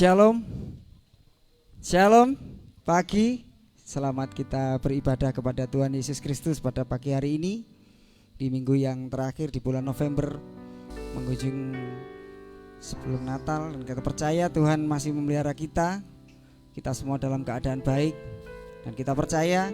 Shalom, Shalom, pagi. Selamat kita beribadah kepada Tuhan Yesus Kristus pada pagi hari ini, di minggu yang terakhir di bulan November, menghujung sebelum Natal. Dan kita percaya Tuhan masih memelihara kita semua dalam keadaan baik. Dan kita percaya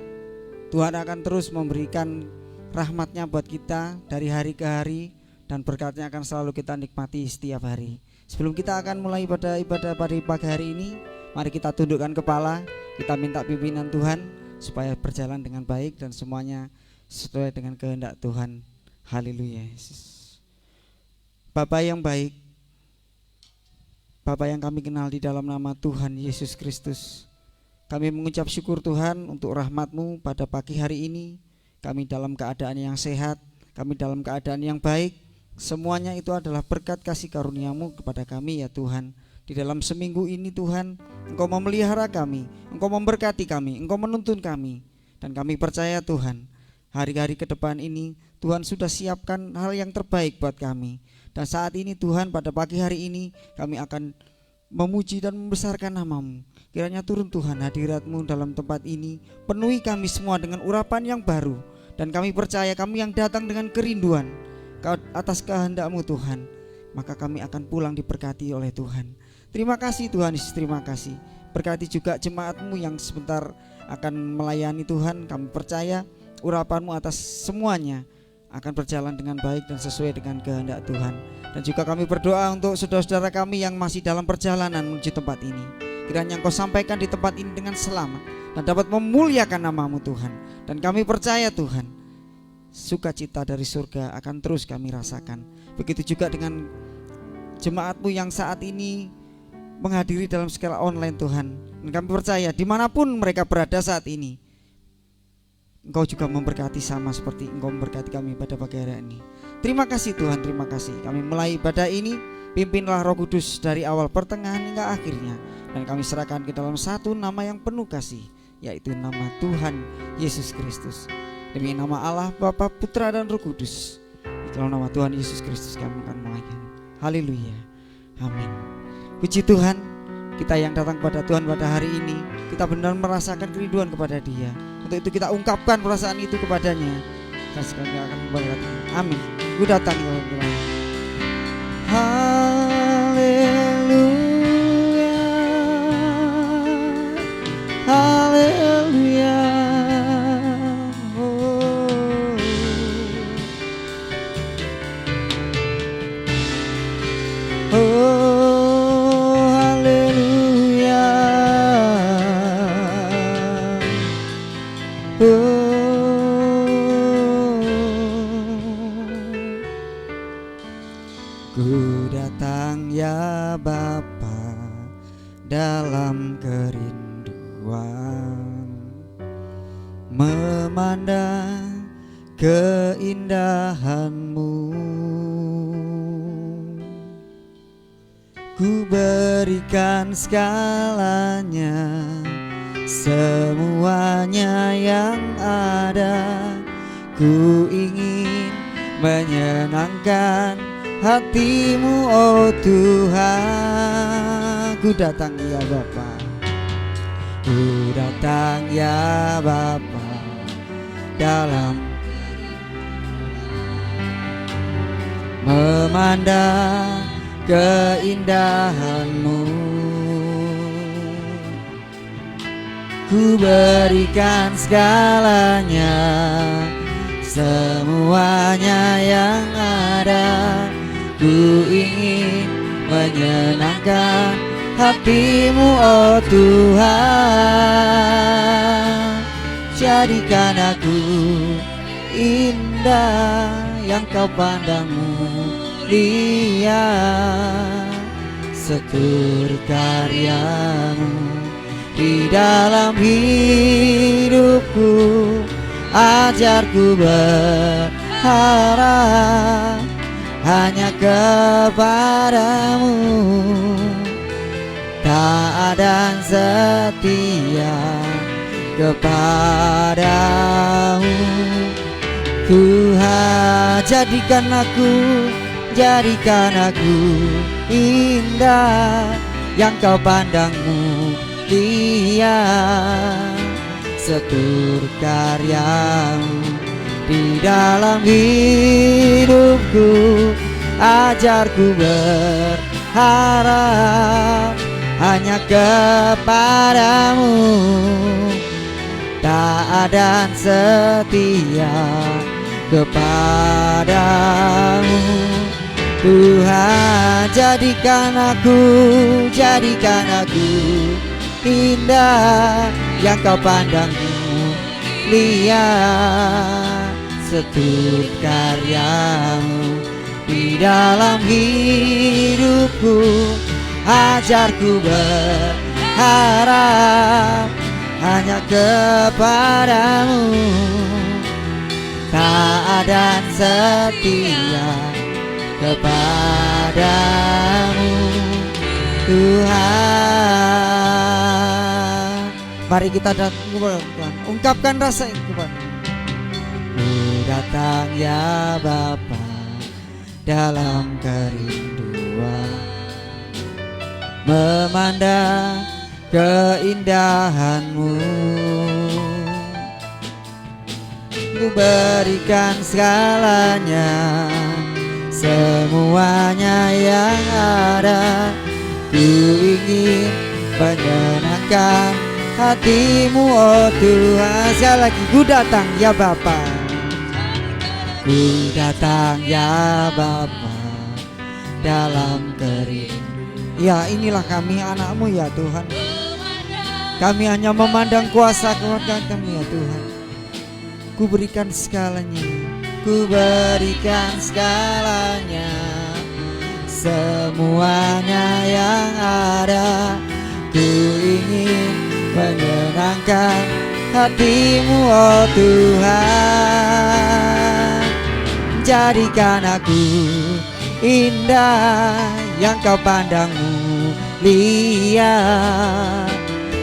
Tuhan akan terus memberikan rahmat-Nya buat kita dari hari ke hari, dan berkat-Nya akan selalu kita nikmati setiap hari. Sebelum kita akan mulai ibadah pada pagi hari ini, mari kita tundukkan kepala, kita minta pimpinan Tuhan supaya berjalan dengan baik dan semuanya sesuai dengan kehendak Tuhan. Haleluya. Bapa yang baik, Bapa yang kami kenal di dalam nama Tuhan Yesus Kristus, kami mengucap syukur Tuhan untuk rahmat-Mu pada pagi hari ini. Kami dalam keadaan yang sehat, kami dalam keadaan yang baik. Semuanya itu adalah berkat kasih karunia-Mu kepada kami ya Tuhan. Di dalam seminggu ini Tuhan, Engkau memelihara kami, Engkau memberkati kami, Engkau menuntun kami. Dan kami percaya Tuhan, hari-hari ke depan ini Tuhan sudah siapkan hal yang terbaik buat kami. Dan saat ini Tuhan, pada pagi hari ini kami akan memuji dan membesarkan nama-Mu. Kiranya turun Tuhan hadirat-Mu dalam tempat ini, penuhi kami semua dengan urapan yang baru. Dan kami percaya kami yang datang dengan kerinduan atas kehendak-Mu Tuhan, maka kami akan pulang diberkati oleh Tuhan. Terima kasih Tuhan Yesus, terima kasih. Berkati juga jemaat-Mu yang sebentar akan melayani Tuhan. Kami percaya urapan-Mu atas semuanya akan berjalan dengan baik dan sesuai dengan kehendak Tuhan. Dan juga kami berdoa untuk saudara-saudara kami yang masih dalam perjalanan menuju tempat ini. Kiranya Engkau sampaikan di tempat ini dengan selamat dan dapat memuliakan nama-Mu Tuhan. Dan kami percaya Tuhan, sukacita dari surga akan terus kami rasakan. Begitu juga dengan jemaat-Mu yang saat ini menghadiri dalam skala online Tuhan. Dan kami percaya dimanapun mereka berada saat ini, Engkau juga memberkati sama seperti Engkau memberkati kami pada pagi hari ini. Terima kasih Tuhan, terima kasih. Kami mulai ibadah ini, pimpinlah Roh Kudus dari awal pertengahan hingga akhirnya. Dan kami serahkan ke dalam satu nama yang penuh kasih, yaitu nama Tuhan Yesus Kristus. Demi nama Allah, Bapa, Putra, dan Roh Kudus. Di dalam nama Tuhan Yesus Kristus kami akan mulaikan. Haleluya, amin. Puji Tuhan, kita yang datang kepada Tuhan pada hari ini, kita benar merasakan kerinduan kepada Dia. Untuk itu kita ungkapkan perasaan itu kepadanya, dan sekarang kita akan memberkati. Amin. Ku datang ya Tuhan. Haleluya, haleluya. Ku datang ya Bapa dalam kerinduan, memandang keindahan-Mu. Ku berikan segalanya, semuanya yang ada. Ku ingin menyenangkan hati-Mu oh Tuhan. Ku datang ya Bapa, ku datang ya Bapa dalam memandang keindahan-Mu. Ku berikan segalanya, semuanya yang ada. Ku ingin menyenangkan hati-Mu oh Tuhan. Jadikan aku indah yang Kau pandang mulia, seturut karya-Mu di dalam hidupku. Ajarku berharap hanya kepada-Mu, taat dan setia kepadamu. Tuhan, jadikan aku indah yang kau pandang mulia, setur karyamu di dalam hidupku. Ajarku berharap hanya kepadamu, taat dan setia kepadamu. Tuhan, jadikan aku indah yang kau pandang mulia, setur karyamu di dalam hidupku. Ajarku berharap hanya kepadamu, taat dan setia kepadamu. Tuhan, mari kita datang, ungkapkan rasa itu kepada. Ku datang ya Bapa dalam kerinduan, memandang keindahan-Mu. Ku berikan segalanya, semuanya yang ada. Ku ingin menyenangkan hati-Mu, oh Tuhan. Sekali lagi, ku datang ya Bapa, ku datang ya Bapa dalam kerinduan. Ya, inilah kami anak-Mu ya Tuhan. Kami hanya memandang kuasa keluarga kami ya Tuhan. Ku berikan segalanya, ku berikan segalanya, semuanya yang ada. Ku ingin menyenangkan hati-Mu, oh Tuhan. Jadikan aku indah yang kau pandang mulia,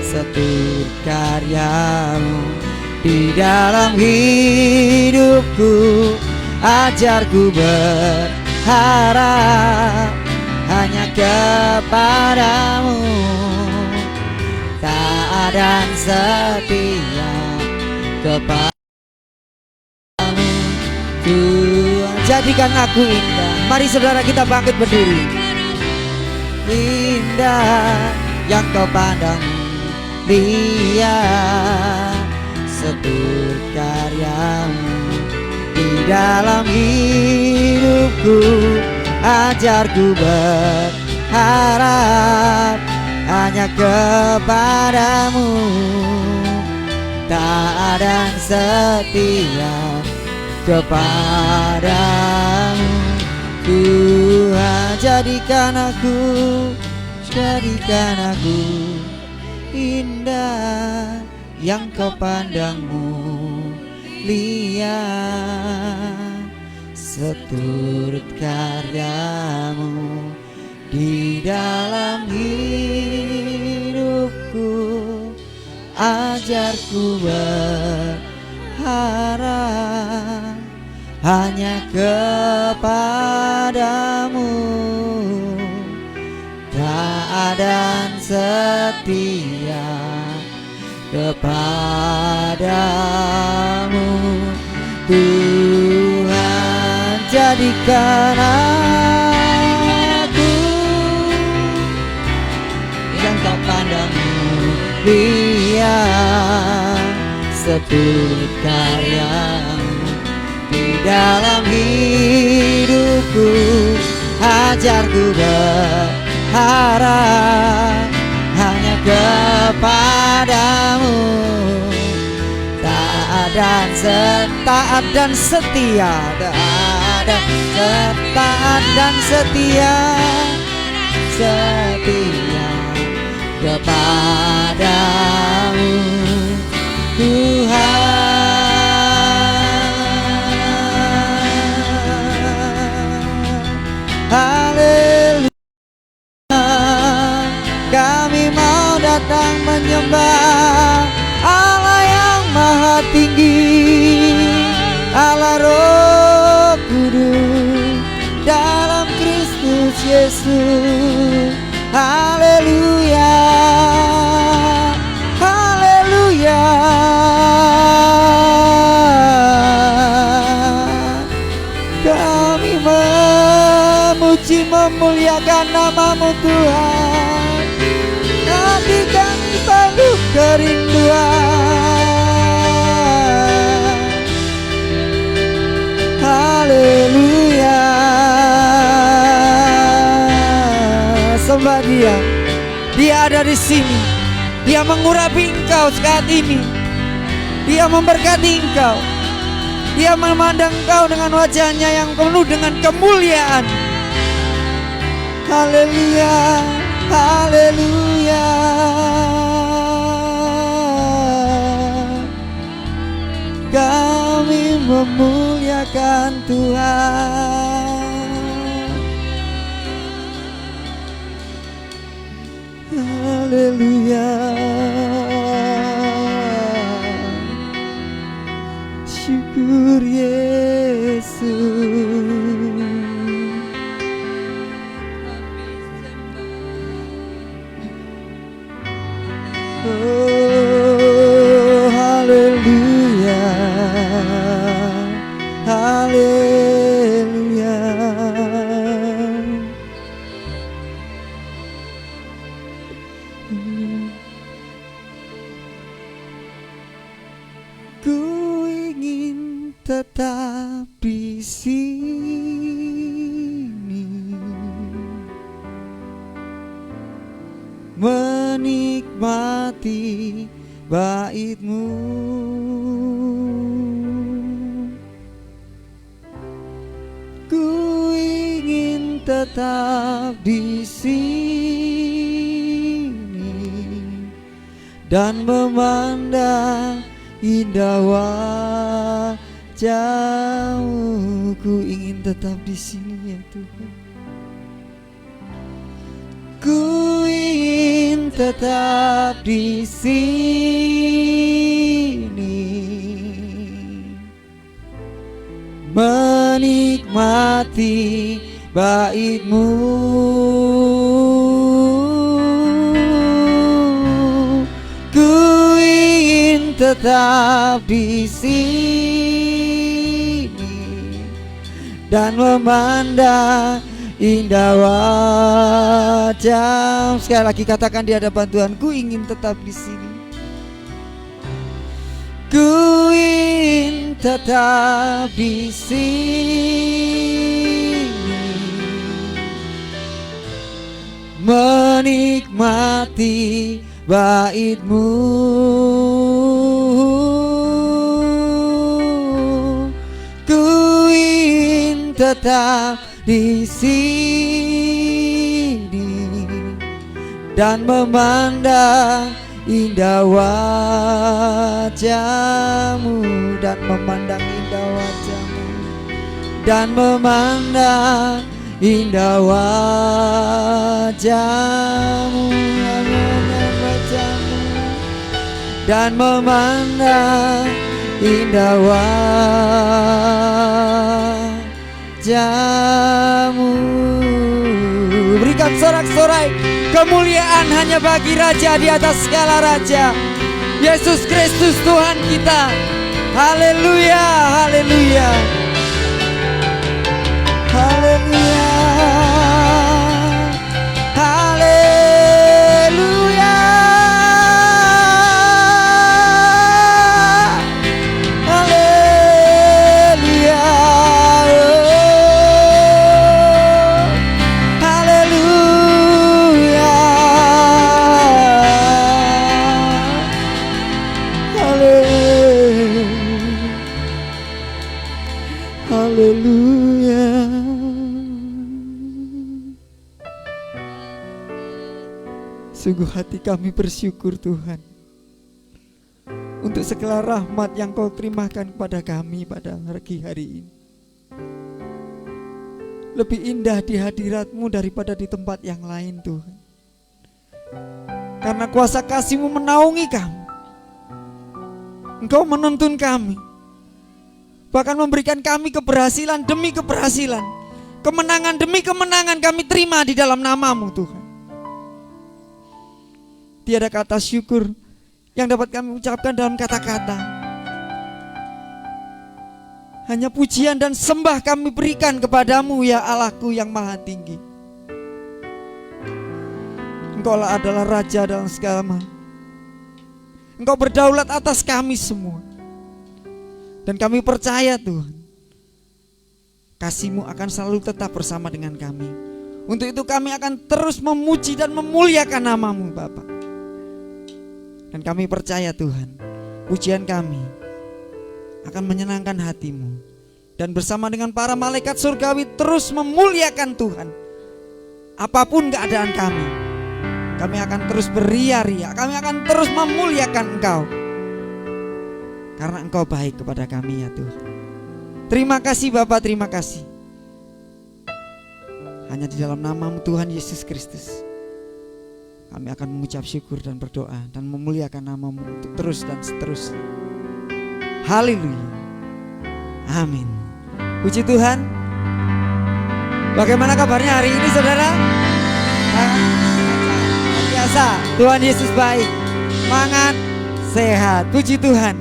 setur karyamu di dalam hidupku. Ajarku berharap hanya kepadamu, taat dan setia kepadamu. Tuhan, jadikan aku indah. Mari saudara kita bangkit berdiri. Indah yang kau pandang mulia, setur karyamu di dalam hidupku. Ajarku berharap hanya kepadamu, taat dan setia kepadamu. Tuhan, jadikan aku indah yang kau pandang mulia, seturut karyamu di dalam hidupku. Ajarku berharap hanya kepadamu, taat dan setia kepadamu. Tuhan, jadikan aku yang kau pandang mulia, seturut karyamu di dalam hidupku. Ajarku berharap hanya kepadamu, taat dan setia, taat dan setia kepadamu. Tuhan, haleluya. Kami mau datang menyembah Allah yang maha tinggi, Allah Roh Kudus dalam Kristus Yesus. haleluya, haleluya. Kami memuji memuliakan nama-Mu Tuhan, hati kami penuh kerinduan. Haleluya, sembah Dia. Dia ada di sini. Dia mengurapi engkau saat ini. Dia memberkati engkau. Dia memandang engkau dengan wajahnya yang penuh dengan kemuliaan. Haleluya, haleluya. Kami memuliakan Tuhan. Haleluya. Syukur Yesus. Oh, haleluya, haleluya. Ku ingin tetap di sini, menikmati bait-Mu. Ku ingin tetap di sini dan memandang indah wajah-Mu. Ku ingin tetap di sini ya Tuhan. Ku ingin tetap di sini, menikmati bait-Mu. Ku ingin tetap di sini dan memandang indah wajah. Sekali lagi katakan di hadapan Tuhan, ku ingin tetap di sini. Ku ingin tetap di sini, menikmati bait-Mu. Ku ingin tetap di sini dan memandang indah wajah-Mu, dan memandang indah wajah-Mu, dan memandang indah wajah-Mu, dan memandang indah wajah-Mu. Berikan sorak-sorai kemuliaan hanya bagi Raja di atas segala raja, Yesus Kristus Tuhan kita. Haleluya, haleluya, haleluya, haleluya, haleluya, haleluya, haleluya. Sungguh hati kami bersyukur Tuhan untuk segala rahmat yang Kau terimakan kepada kami pada pagi hari ini. Lebih indah di hadirat-Mu daripada di tempat yang lain Tuhan, karena kuasa kasih-Mu menaungi kami. Engkau menuntun kami, bahkan memberikan kami keberhasilan demi keberhasilan, kemenangan demi kemenangan kami terima di dalam nama-Mu Tuhan. Tiada kata syukur yang dapat kami ucapkan dalam kata-kata. Hanya pujian dan sembah kami berikan kepadamu ya Allahku yang maha tinggi. Engkaulah adalah Raja dalam segala. Engkau berdaulat atas kami semua. Dan kami percaya Tuhan, kasih-Mu akan selalu tetap bersama dengan kami. Untuk itu kami akan terus memuji dan memuliakan nama-Mu Bapa. Dan kami percaya Tuhan, pujian kami akan menyenangkan hati-Mu. Dan bersama dengan para malaikat surgawi terus memuliakan Tuhan. Apapun keadaan kami akan terus beria-ria, kami akan terus memuliakan Engkau. Karena Engkau baik kepada kami ya Tuhan. Terima kasih Bapa, terima kasih. Hanya di dalam nama-Mu Tuhan Yesus Kristus kami akan mengucap syukur dan berdoa dan memuliakan nama-Mu untuk terus dan seterusnya. Haleluya. Amin. Puji Tuhan. Bagaimana kabarnya hari ini saudara? Biasa, Tuhan Yesus baik, semangat, sehat. Puji Tuhan.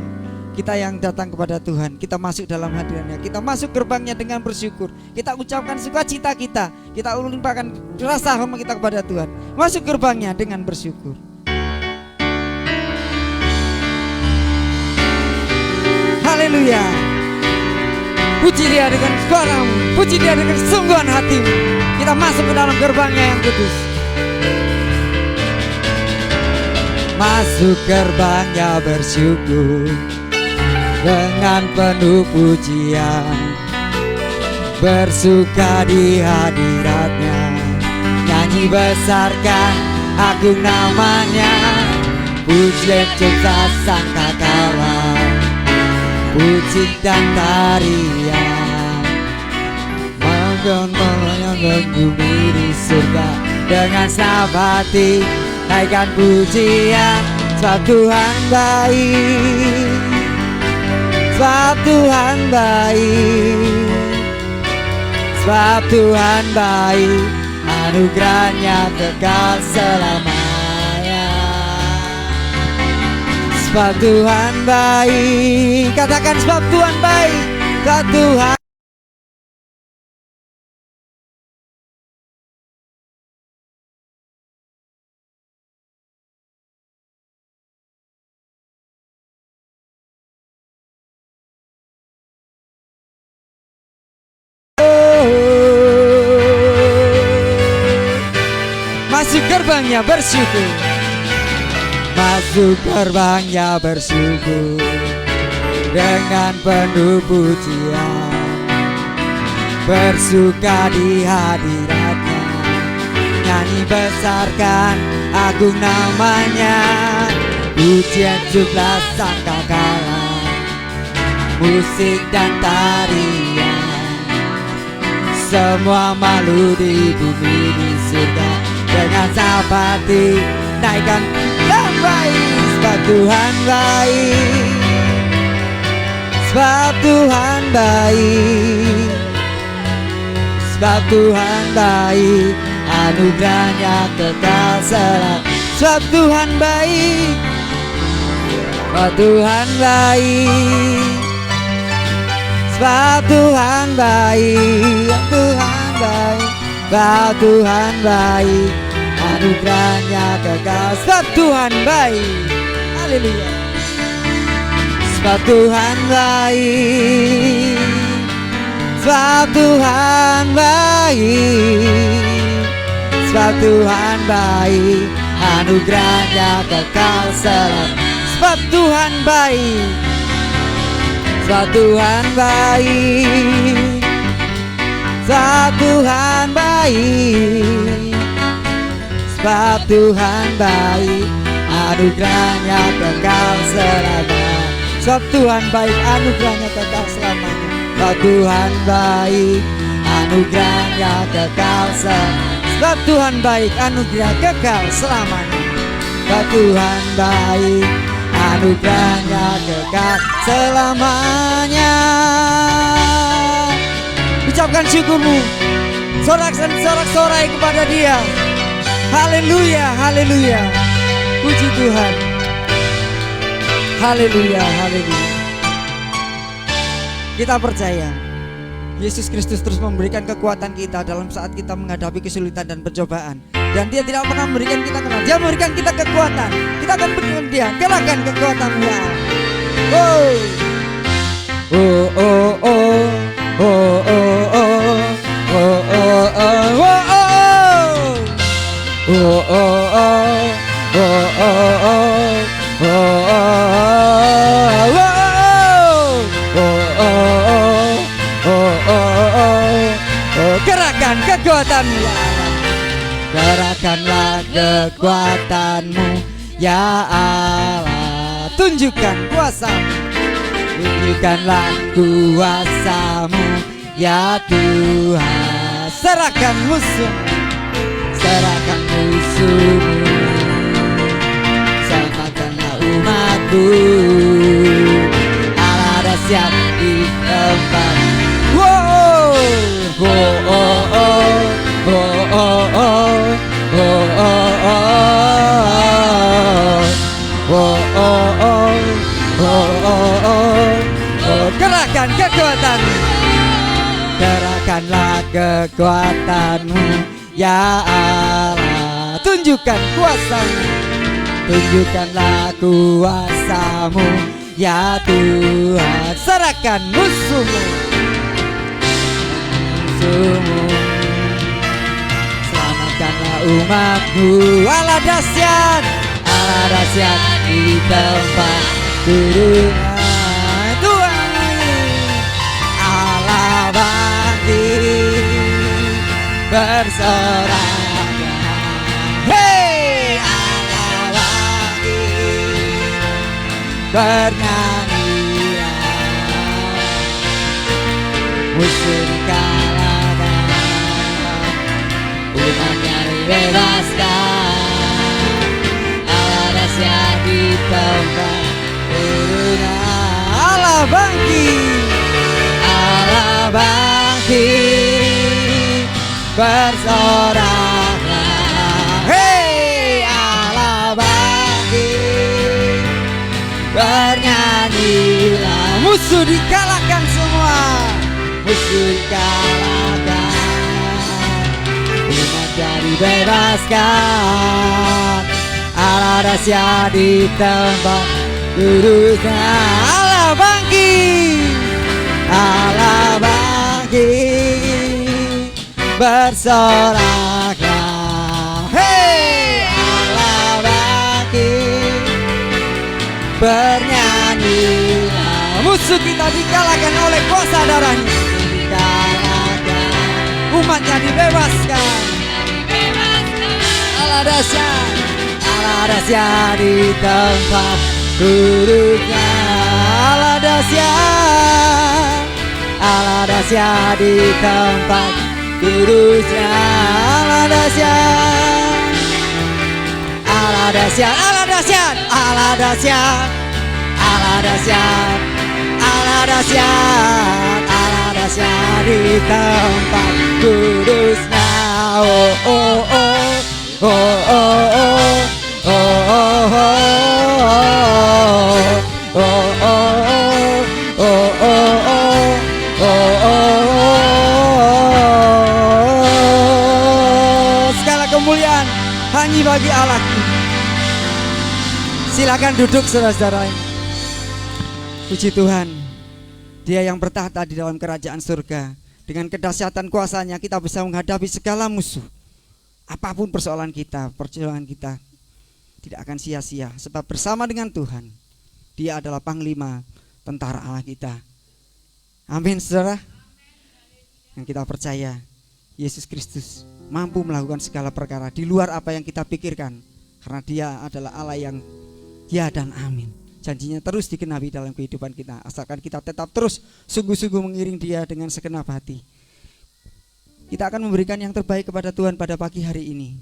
Kita yang datang kepada Tuhan, kita masuk dalam hadirat-Nya, kita masuk gerbangnya dengan bersyukur. Kita ucapkan sukacita kita limpahkan rasa hormat kita kepada Tuhan. Masuk gerbangnya dengan bersyukur. Haleluya. Puji Dia dengan suaramu, puji Dia dengan sungguhan hatimu. Kita masuk ke dalam gerbangnya yang kudus. Masuk gerbangnya bersyukur dengan penuh pujian, bersuka di hadirat-Nya, nyanyi besarkan agung nama-Nya, pujian cipta sangkakala, puji dan tarian, menggonggong bumi di surga dengan sabati, naikkan pujian, sebab Tuhan baik, sebab Tuhan baik, sebab Tuhan baik, anugerahnya kekal selamanya. Sebab Tuhan baik, katakan sebab Tuhan baik, sebab Tuhan. Masuk gerbangnya bersyukur, masuk gerbangnya bersyukur dengan penuh pujian, bersuka di hadirat-Nya, nyanyi besarkan agung nama-Nya, pujian jumlah sangkakala, musik dan tarian, semua makhluk di bumi di surga dengan sabati, naikkan yang baik, sebab Tuhan baik, sebab Tuhan baik, sebab Tuhan baik, anugerahnya kekal selamanya. Sebab Tuhan baik, sebab Tuhan baik, sebab Tuhan baik, Tuhan baik, sebab Tuhan baik, anugerahnya kekal. Sebab Tuhan baik, haleluya. Sebab Tuhan baik, sebab Tuhan baik, sebab Tuhan baik, anugerahnya kekal selamanya. Sebab Tuhan baik, sebab Tuhan baik, sebab Tuhan baik, sebab Tuhan baik, anugerahnya kekal selamanya. Sebab Tuhan baik, anugerahnya kekal selamanya. Sebab Tuhan baik, anugerahnya kekal selamanya. Sebab Tuhan baik, anugerah kekal selamanya. Sebab Tuhan baik, anugerahnya kekal selamanya. Ucapkan syukurmu, sorak-sorai kepada Dia. Haleluya, haleluya. Puji Tuhan. Haleluya, haleluya. Kita percaya Yesus Kristus terus memberikan kekuatan kita dalam saat kita menghadapi kesulitan dan pencobaan. Dan Dia tidak pernah memberikan kita kelemahan. Dia memberikan kita kekuatan. Kita akan berikan Dia, kerahkan kekuatan-Mu ya Allah. Oh, oh, oh, oh, oh, oh, oh, oh, oh, oh, oh, oh, kerahkan kekuatan-Mu ya Allah. Kerahkanlah kekuatan-Mu ya Allah. Tunjukkan kuasa-Mu. Tunjukkanlah kuasa-Mu ya Tuhan. Serahkan musuh, serahkan musuh-Mu. Selamatkanlah umat-Mu. Allah dahsyat di tempat. Wow, oh, oh, oh, oh, oh, oh, oh, oh, oh, oh, oh. Kerahkan kekuatan, kerahkanlah kekuatan-Mu ya Allah. Tunjukkan kuasa-Mu, tunjukkanlah kuasa-Mu ya Tuhan. Serahkan musuh-Mu, musuh-Mu. Selamatkanlah umat-Mu. Allah dahsyat, Allah dahsyat di tempat duduk. Allah bangkit bersorak, hei Allah bangkit bernyanyilah, musuh dikalahkan, umatnya dibebaskan. Allah dahsyat di tempat duduk. Allah bangkit, Allah bangkit bersoraklah, hei Allah bangkit bernyanyilah. Musuh dikalahkan semua, musuh dikalahkan, umat jadi bebaskan. Allah dahsyat di tempat duduknya. Allah bangkit, Allah bangkit bersoraklah, hei Allah bangkit bernyanyilah. Musuh kita dikalahkan oleh kuasa darahnya, dikalahkan, umatnya dibebaskan. Allah dahsyat, Allah dahsyat di tempat duduknya. Allah dahsyat, Allah dahsyat di tempat duduknya. Allah dahsyat, Allah dahsyat, Allah dahsyat, Allah dahsyat, Allah dahsyat, Allah dahsyat, Allah dahsyat di tempat duduknya. Oh oh oh oh oh oh oh oh oh. Segala kemuliaan hanya bagi Allah. Silakan duduk saudara-saudara. Puji Tuhan, Dia yang bertahta di dalam kerajaan surga. Dengan kedahsyatan kuasa-Nya kita bisa menghadapi segala musuh. Apapun persoalan kita, perjuangan kita tidak akan sia-sia, sebab bersama dengan Tuhan Dia adalah panglima tentara Allah kita. Amin saudara. Yang kita percaya Yesus Kristus mampu melakukan segala perkara di luar apa yang kita pikirkan, karena Dia adalah Allah yang ya dan amin. Janjinya terus digenapi dalam kehidupan kita, asalkan kita tetap terus sungguh-sungguh mengiring Dia dengan segenap hati. Kita akan memberikan yang terbaik kepada Tuhan pada pagi hari ini.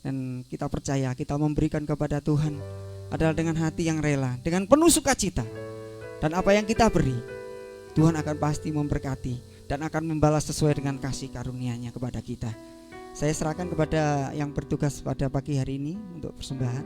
Dan kita percaya kita memberikan kepada Tuhan adalah dengan hati yang rela, dengan penuh sukacita. Dan apa yang kita beri, Tuhan akan pasti memberkati dan akan membalas sesuai dengan kasih karunia-Nya kepada kita. Saya serahkan kepada yang bertugas pada pagi hari ini untuk persembahan.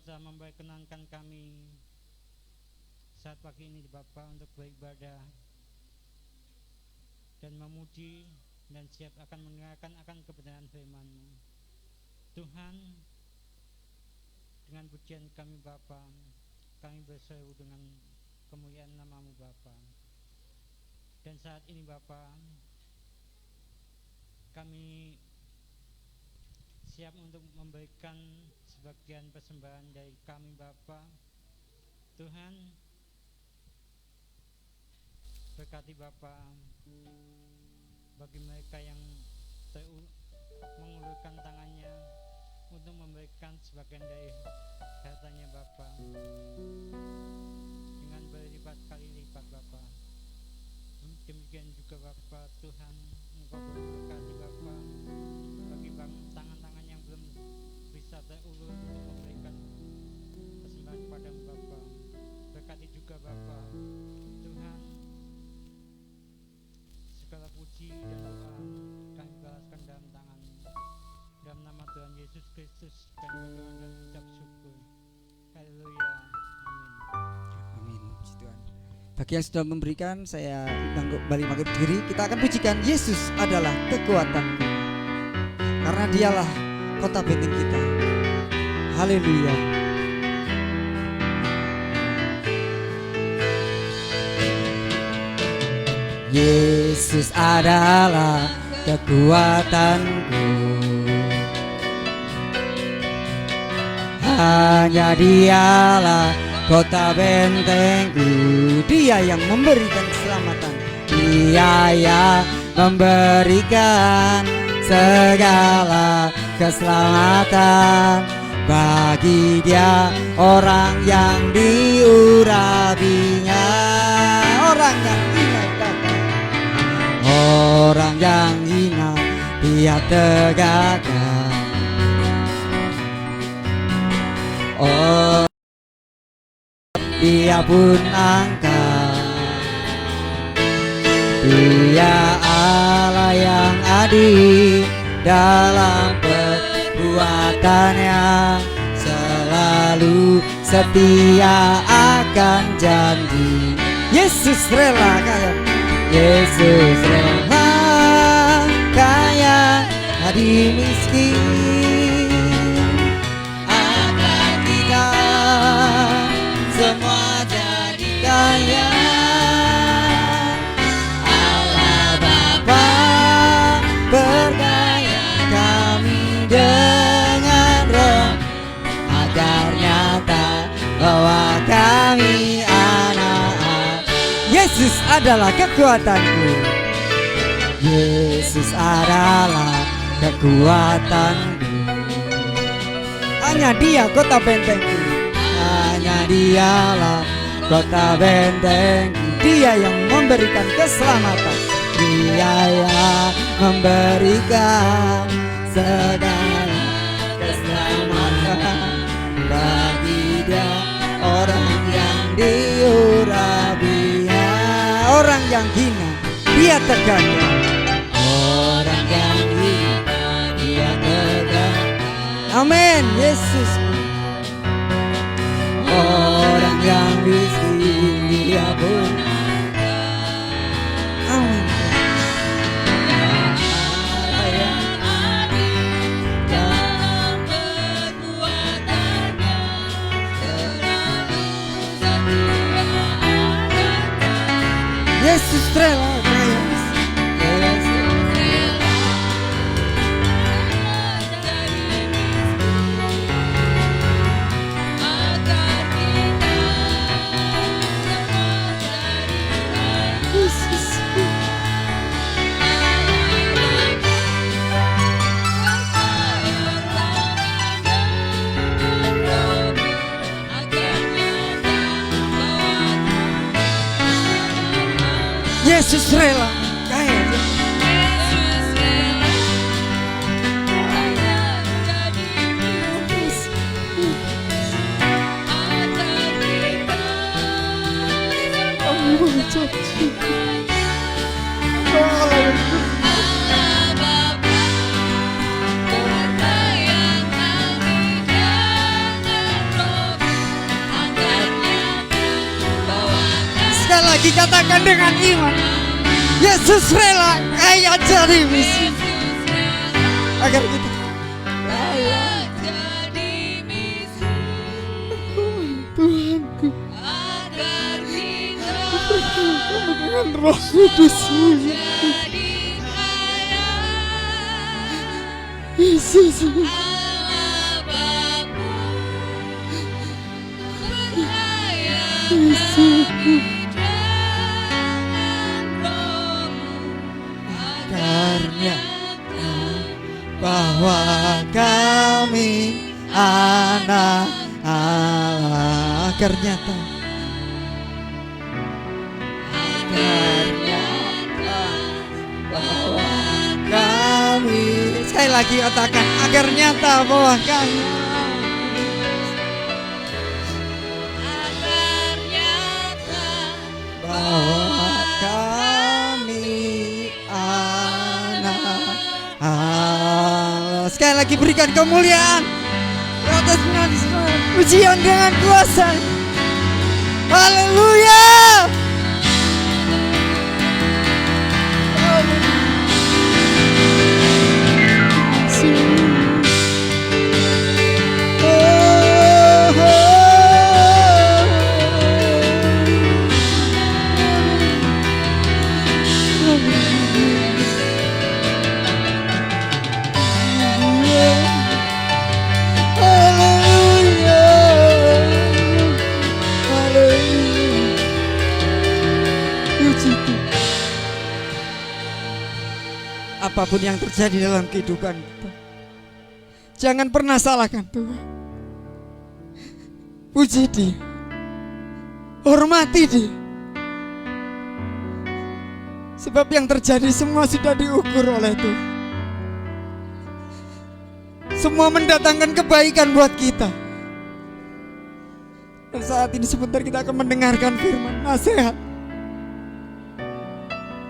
kuasa memperkenankan kami saat pagi ini Bapa untuk beribadah dan memuji dan siap akan mendengarkan akan kebenaran firman-Mu. Tuhan, dengan pujian kami Bapa, kami berseru dengan kemuliaan nama-Mu Bapa. Dan saat ini Bapa, kami siap untuk memberikan sebagian persembahan dari kami Bapa. Tuhan, berkati Bapa bagi mereka yang mengulurkan tangannya untuk memberikan sebagian dari hartanya Bapa dengan berlipat kali lipat Bapa. Demikian juga Bapa Tuhan, Engkau berkati Bapa bagi tangan-tangan yang belum bisa terulur untuk memberikan persembahan kepada-Mu Bapa. Berkati juga Bapa Tuhan, segala puji dan doa kami balaskan dalam tangan-Mu. Dalam nama Tuhan Yesus Kristus kami berdoa dan ucap syukur. Haleluya. Amin. Amin. Puji Tuhan. Bagi yang sudah memberikan, saya undang kembali bangkit diri. Kita akan pujikan Yesus adalah kekuatanku, karena Dialah kota benteng kita. Haleluya. Yesus adalah kekuatanku, hanya Dialah kota bentengku. Dia yang memberikan keselamatan, Dia yang memberikan segala keselamatan. Bagi Dia orang yang diurapinya, orang yang hina kata, orang yang hina Dia tegakkan. Oh, Dia pun angkat. Dia Allah yang adil dalam perbuatannya, selalu setia akan janji. Yesus rela kaya, Yesus rela kaya hati miskin, akan kita semua jadi kaya. Allah Bapa berkaya kami dengan roh, agar nyata bahwa kami anak. Yesus adalah kekuatanku, Yesus adalah kekuatanku. Hanya Dia kota bentengku, hanya Dialah kota bentengku. Dia yang memberikan keselamatan, Dia yang memberikan segala keselamatan. Bagi Dia orang yang diurapinya, orang yang hina Dia tegakkan, orang yang hina Dia tegakkan. Amin. Yesus, orang yang miskin Dia pun. Amin. Yesus rela, Yesus rela kaya. lagi katakan dengan iman, Yesus rela kaya jadi miskin agar kita kaya jadi miskin. Tuhanku, agar kita dengan Roh Kudus-Mu Yesus. Karena bahwa kami anak Allah, agar nyata, agar nyata bahwa kami, sekali lagi katakan, agar nyata bahwa kami, agar nyata bahwa kami anak Allah. Sekali lagi berikan kemuliaan atas pujian dengan kuasa. Haleluya. Apapun yang terjadi dalam kehidupan kita, jangan pernah salahkan Tuhan. Puji Dia, hormati Dia, sebab yang terjadi semua sudah diukur oleh Tuhan. Semua mendatangkan kebaikan buat kita. Dan saat ini sebentar kita akan mendengarkan firman nasihat.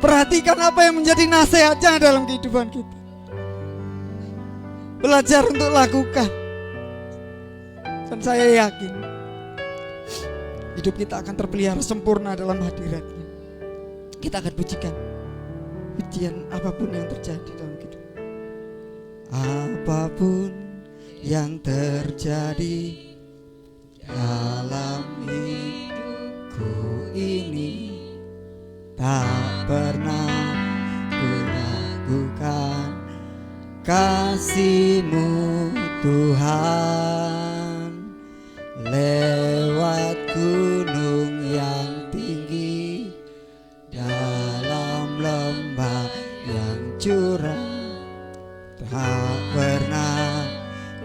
Perhatikan apa yang menjadi nasihatnya dalam kehidupan kita. Belajar untuk lakukan. Dan saya yakin hidup kita akan terpelihara sempurna dalam hadirat-Nya. Kita akan pujikan pujian apapun yang terjadi dalam hidup. Apapun yang terjadi dalam hidupku ini, tak pernah kuragukan kasih-Mu Tuhan. Lewat gunung yang tinggi, dalam lembah yang curam, tak pernah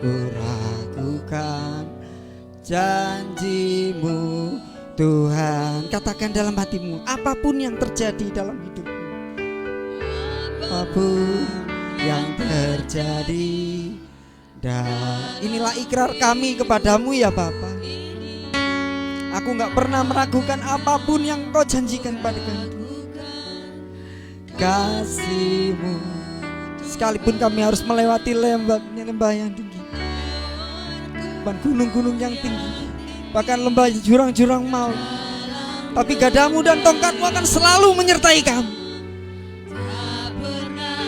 kuragukan janji-Mu Tuhan. Katakan dalam hatimu, apapun yang terjadi dalam hidupmu, apapun yang terjadi, dan inilah ikrar kami kepadamu ya Bapa. Aku gak pernah meragukan apapun yang Kau janjikan pada kami. Kasih-Mu, sekalipun kami harus melewati lembah yang tinggi, bahkan gunung-gunung yang tinggi, bahkan lembah jurang-jurang maut, tapi gadamu dan tongkatmu akan selalu menyertai kami. Tak pernah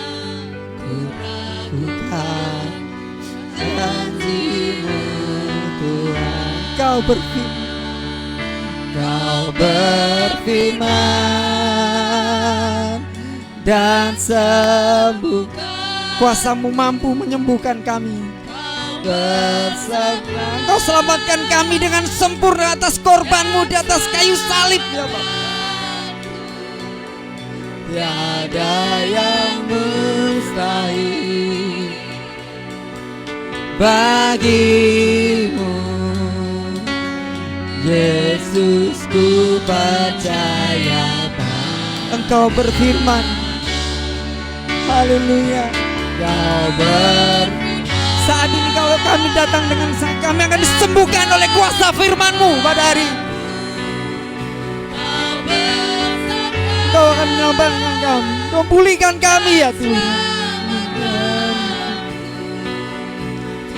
kuragukan janji-Mu Tuhan. Kau berfirman dan sembuh. Kuasa-Mu mampu menyembuhkan kami. Kau selamatkan kami dengan sempurna atas korban-Mu di atas kayu salib ya Bapa. Tiada yang mustahil bagi-Mu, Yesus, ku percaya Engkau berfirman. Haleluya. Saat ini kalau kami datang dengan kami akan disembuhkan oleh kuasa firman-Mu pada hari ini. Engkau akan menyelamatkan kami, Engkau pulihkan kami ya Tuhan.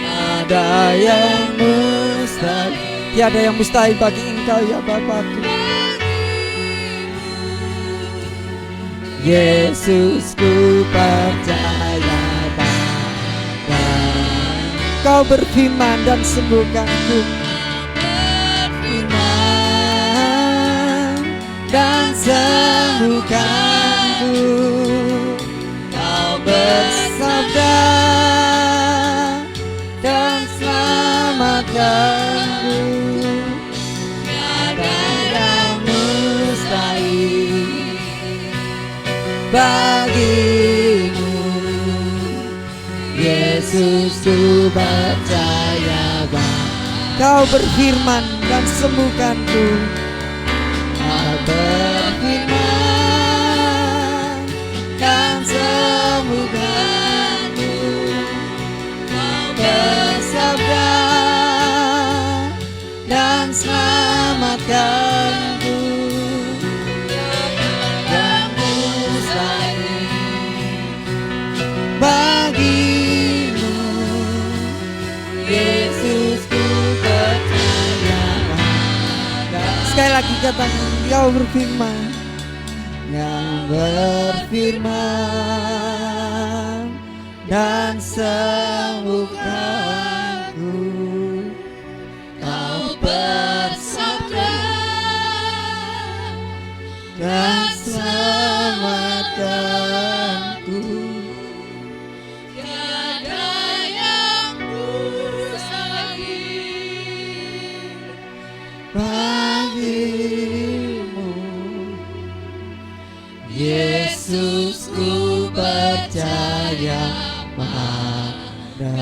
Tiada yang mustahil, tiada yang mustahil bagi Engkau ya Bapakku. Yesus ku percaya pada. Kau berfirman dan sembuhkanku, berfirman dan sembuhkanku. Kau bersabda dan selamatkanku. Tiada yang mustahil bagimu. Yesus ku percaya bahwa Kau berfirman dan sembuhkanku. Kau berfirman dan sembuhkanku. Kau bersabda dan selamatkanku. Yang mustahil bagimu. Yesus ku percaya pada. Sekali lagi katakan, Kau berfirman, yang berfirman dan sembuhkanku. Kau bersabda dan selamatkanku. Tiada yang mustahil bagimu. Yesus ku percaya pada.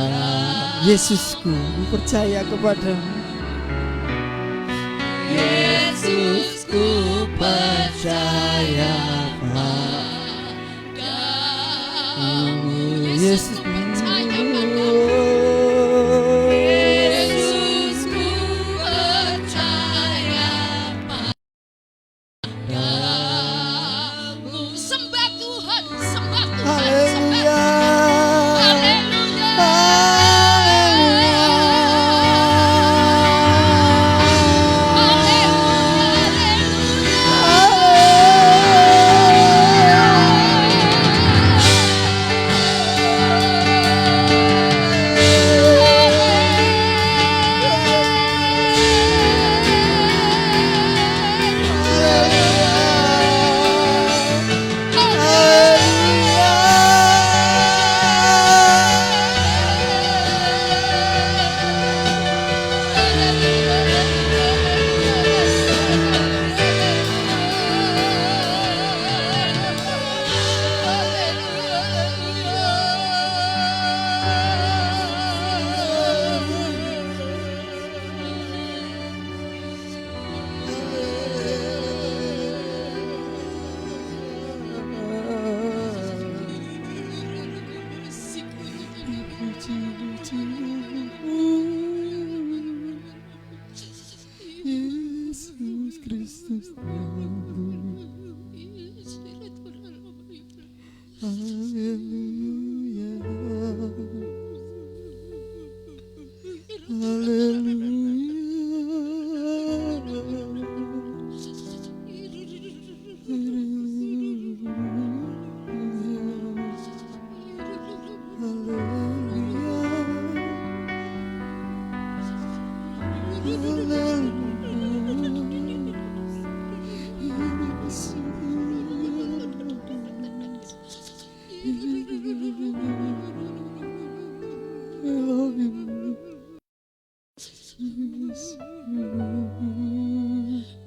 Yesusku percaya kepadamu. Yesus ku percaya padamu. Yesus percaya padamu. Yesus ku percaya padamu. Sembah Tuhan, sembah Tuhan, sembah Haleluya. Haleluya. Yesus Kristus Haleluya.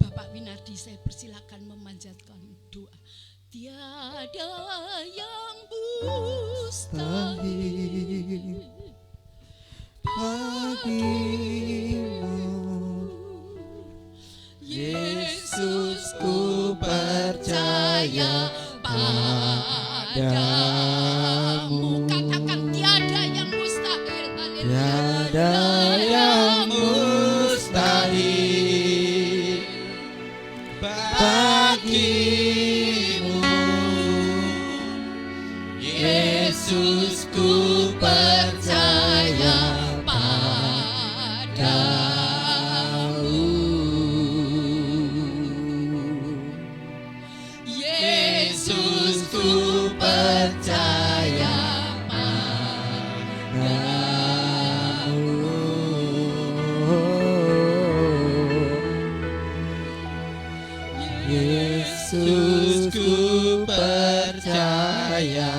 Bapak Winardi, saya persilakan memanjatkan doa. Tiada yang mustahil bagimu. Yesus ku percaya padamu. Katakan tiada yang mustahil. Tiada yang mustahil bagimu. Yesus ku percaya padamu. Yesus Yesus, ku percaya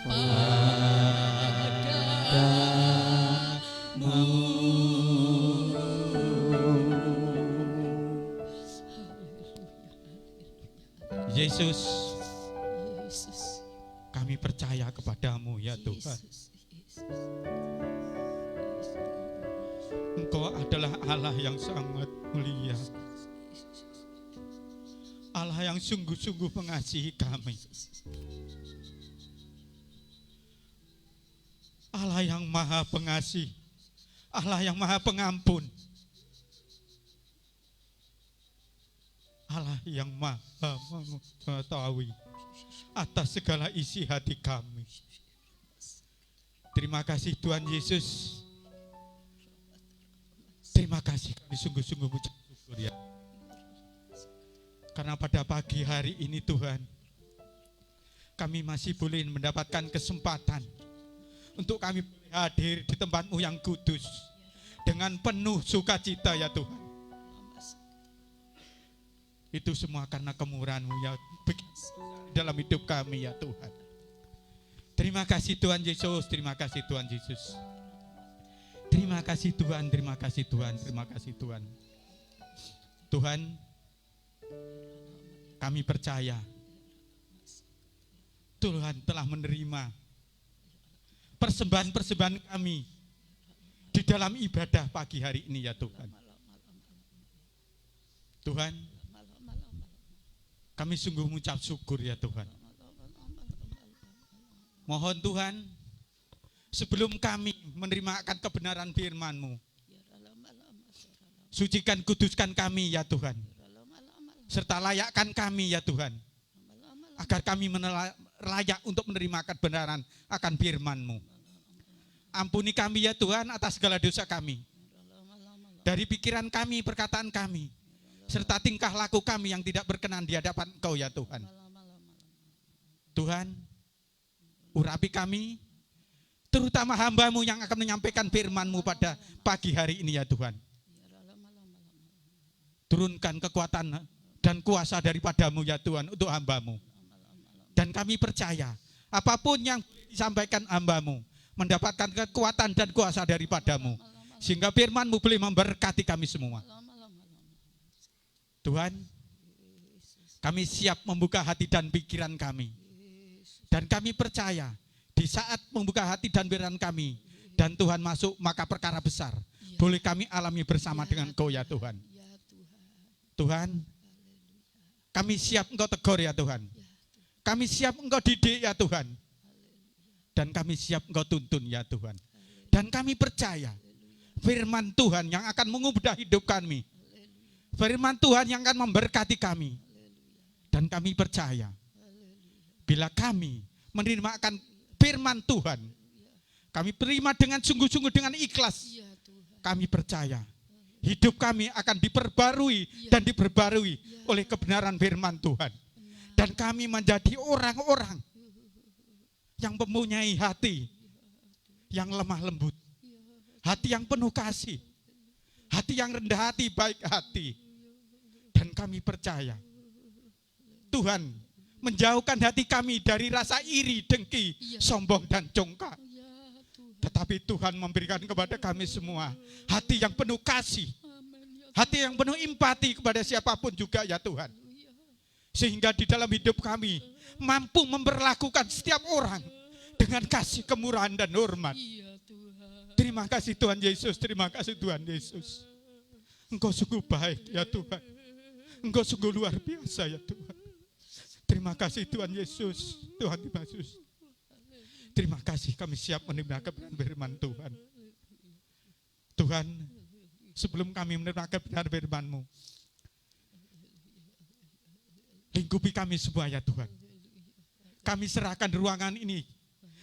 padamu. Yesus, Yesus, kami percaya kepadamu ya Tuhan. Yesus, Engkau adalah Allah yang sangat mulia, Allah yang sungguh-sungguh mengasihi kami, Allah yang maha pengasih, Allah yang maha pengampun, Allah yang maha mengetahui atas segala isi hati kami. Terima kasih Tuhan Yesus. Terima kasih, kami sungguh-sungguh mengucap syukur ya. Karena pada pagi hari ini Tuhan, kami masih boleh mendapatkan kesempatan untuk kami hadir di tempat-Mu yang kudus dengan penuh sukacita ya Tuhan. Itu semua karena kemurahan-Mu ya dalam hidup kami ya Tuhan. Terima kasih Tuhan Yesus, terima kasih Tuhan Yesus. Terima kasih Tuhan, terima kasih Tuhan, terima kasih Tuhan. Tuhan, kami percaya Tuhan telah menerima persembahan-persembahan kami di dalam ibadah pagi hari ini ya Tuhan. Tuhan, kami sungguh mengucap syukur ya Tuhan. Mohon Tuhan, sebelum kami menerima akan kebenaran firman-Mu, sucikan, kuduskan kami ya Tuhan, serta layakkan kami ya Tuhan, agar kami layak untuk menerima kebenaran akan firman-Mu. Ampuni kami ya Tuhan atas segala dosa kami, dari pikiran kami, perkataan kami, serta tingkah laku kami yang tidak berkenan di hadapan Engkau ya Tuhan. Tuhan, urapi kami, terutama hamba-Mu yang akan menyampaikan firman-Mu pada pagi hari ini ya Tuhan. Turunkan kekuatan dan kuasa daripada-Mu ya Tuhan untuk hamba-Mu. Dan kami percaya apapun yang disampaikan hamba-Mu mendapatkan kekuatan dan kuasa daripada-Mu, sehingga firman-Mu boleh memberkati kami semua. Tuhan, kami siap membuka hati dan pikiran kami. Dan kami percaya di saat membuka hati dan pikiran kami dan Tuhan masuk, maka perkara besar boleh kami alami bersama dengan Engkau ya Tuhan. Tuhan, kami siap Engkau tegur ya Tuhan. Kami siap Engkau didik ya Tuhan. Dan kami siap Engkau tuntun ya Tuhan. Dan kami percaya firman Tuhan yang akan mengubah hidup kami. Firman Tuhan yang akan memberkati kami. Dan kami percaya bila kami menerima akan firman Tuhan, kami terima dengan sungguh-sungguh, dengan ikhlas. Kami percaya hidup kami akan diperbarui dan diperbarui oleh kebenaran firman Tuhan. Dan kami menjadi orang-orang yang mempunyai hati yang lemah lembut, hati yang penuh kasih, hati yang rendah hati, baik hati. Dan kami percaya Tuhan menjauhkan hati kami dari rasa iri, dengki, sombong dan congkak. Tetapi Tuhan memberikan kepada kami semua hati yang penuh kasih, hati yang penuh empati kepada siapapun juga ya Tuhan. Sehingga di dalam hidup kami mampu memperlakukan setiap orang dengan kasih, kemurahan dan hormat. Terima kasih Tuhan Yesus, terima kasih Tuhan Yesus. Engkau sungguh baik ya Tuhan. Engkau sungguh luar biasa ya Tuhan. Terima kasih Tuhan Yesus, Tuhan Yesus. Terima kasih, kami siap menerima kebenaran firman Tuhan. Tuhan, sebelum kami menerima kebenaran firman-Mu, lingkupi kami semua ya Tuhan. Kami serahkan ruangan ini,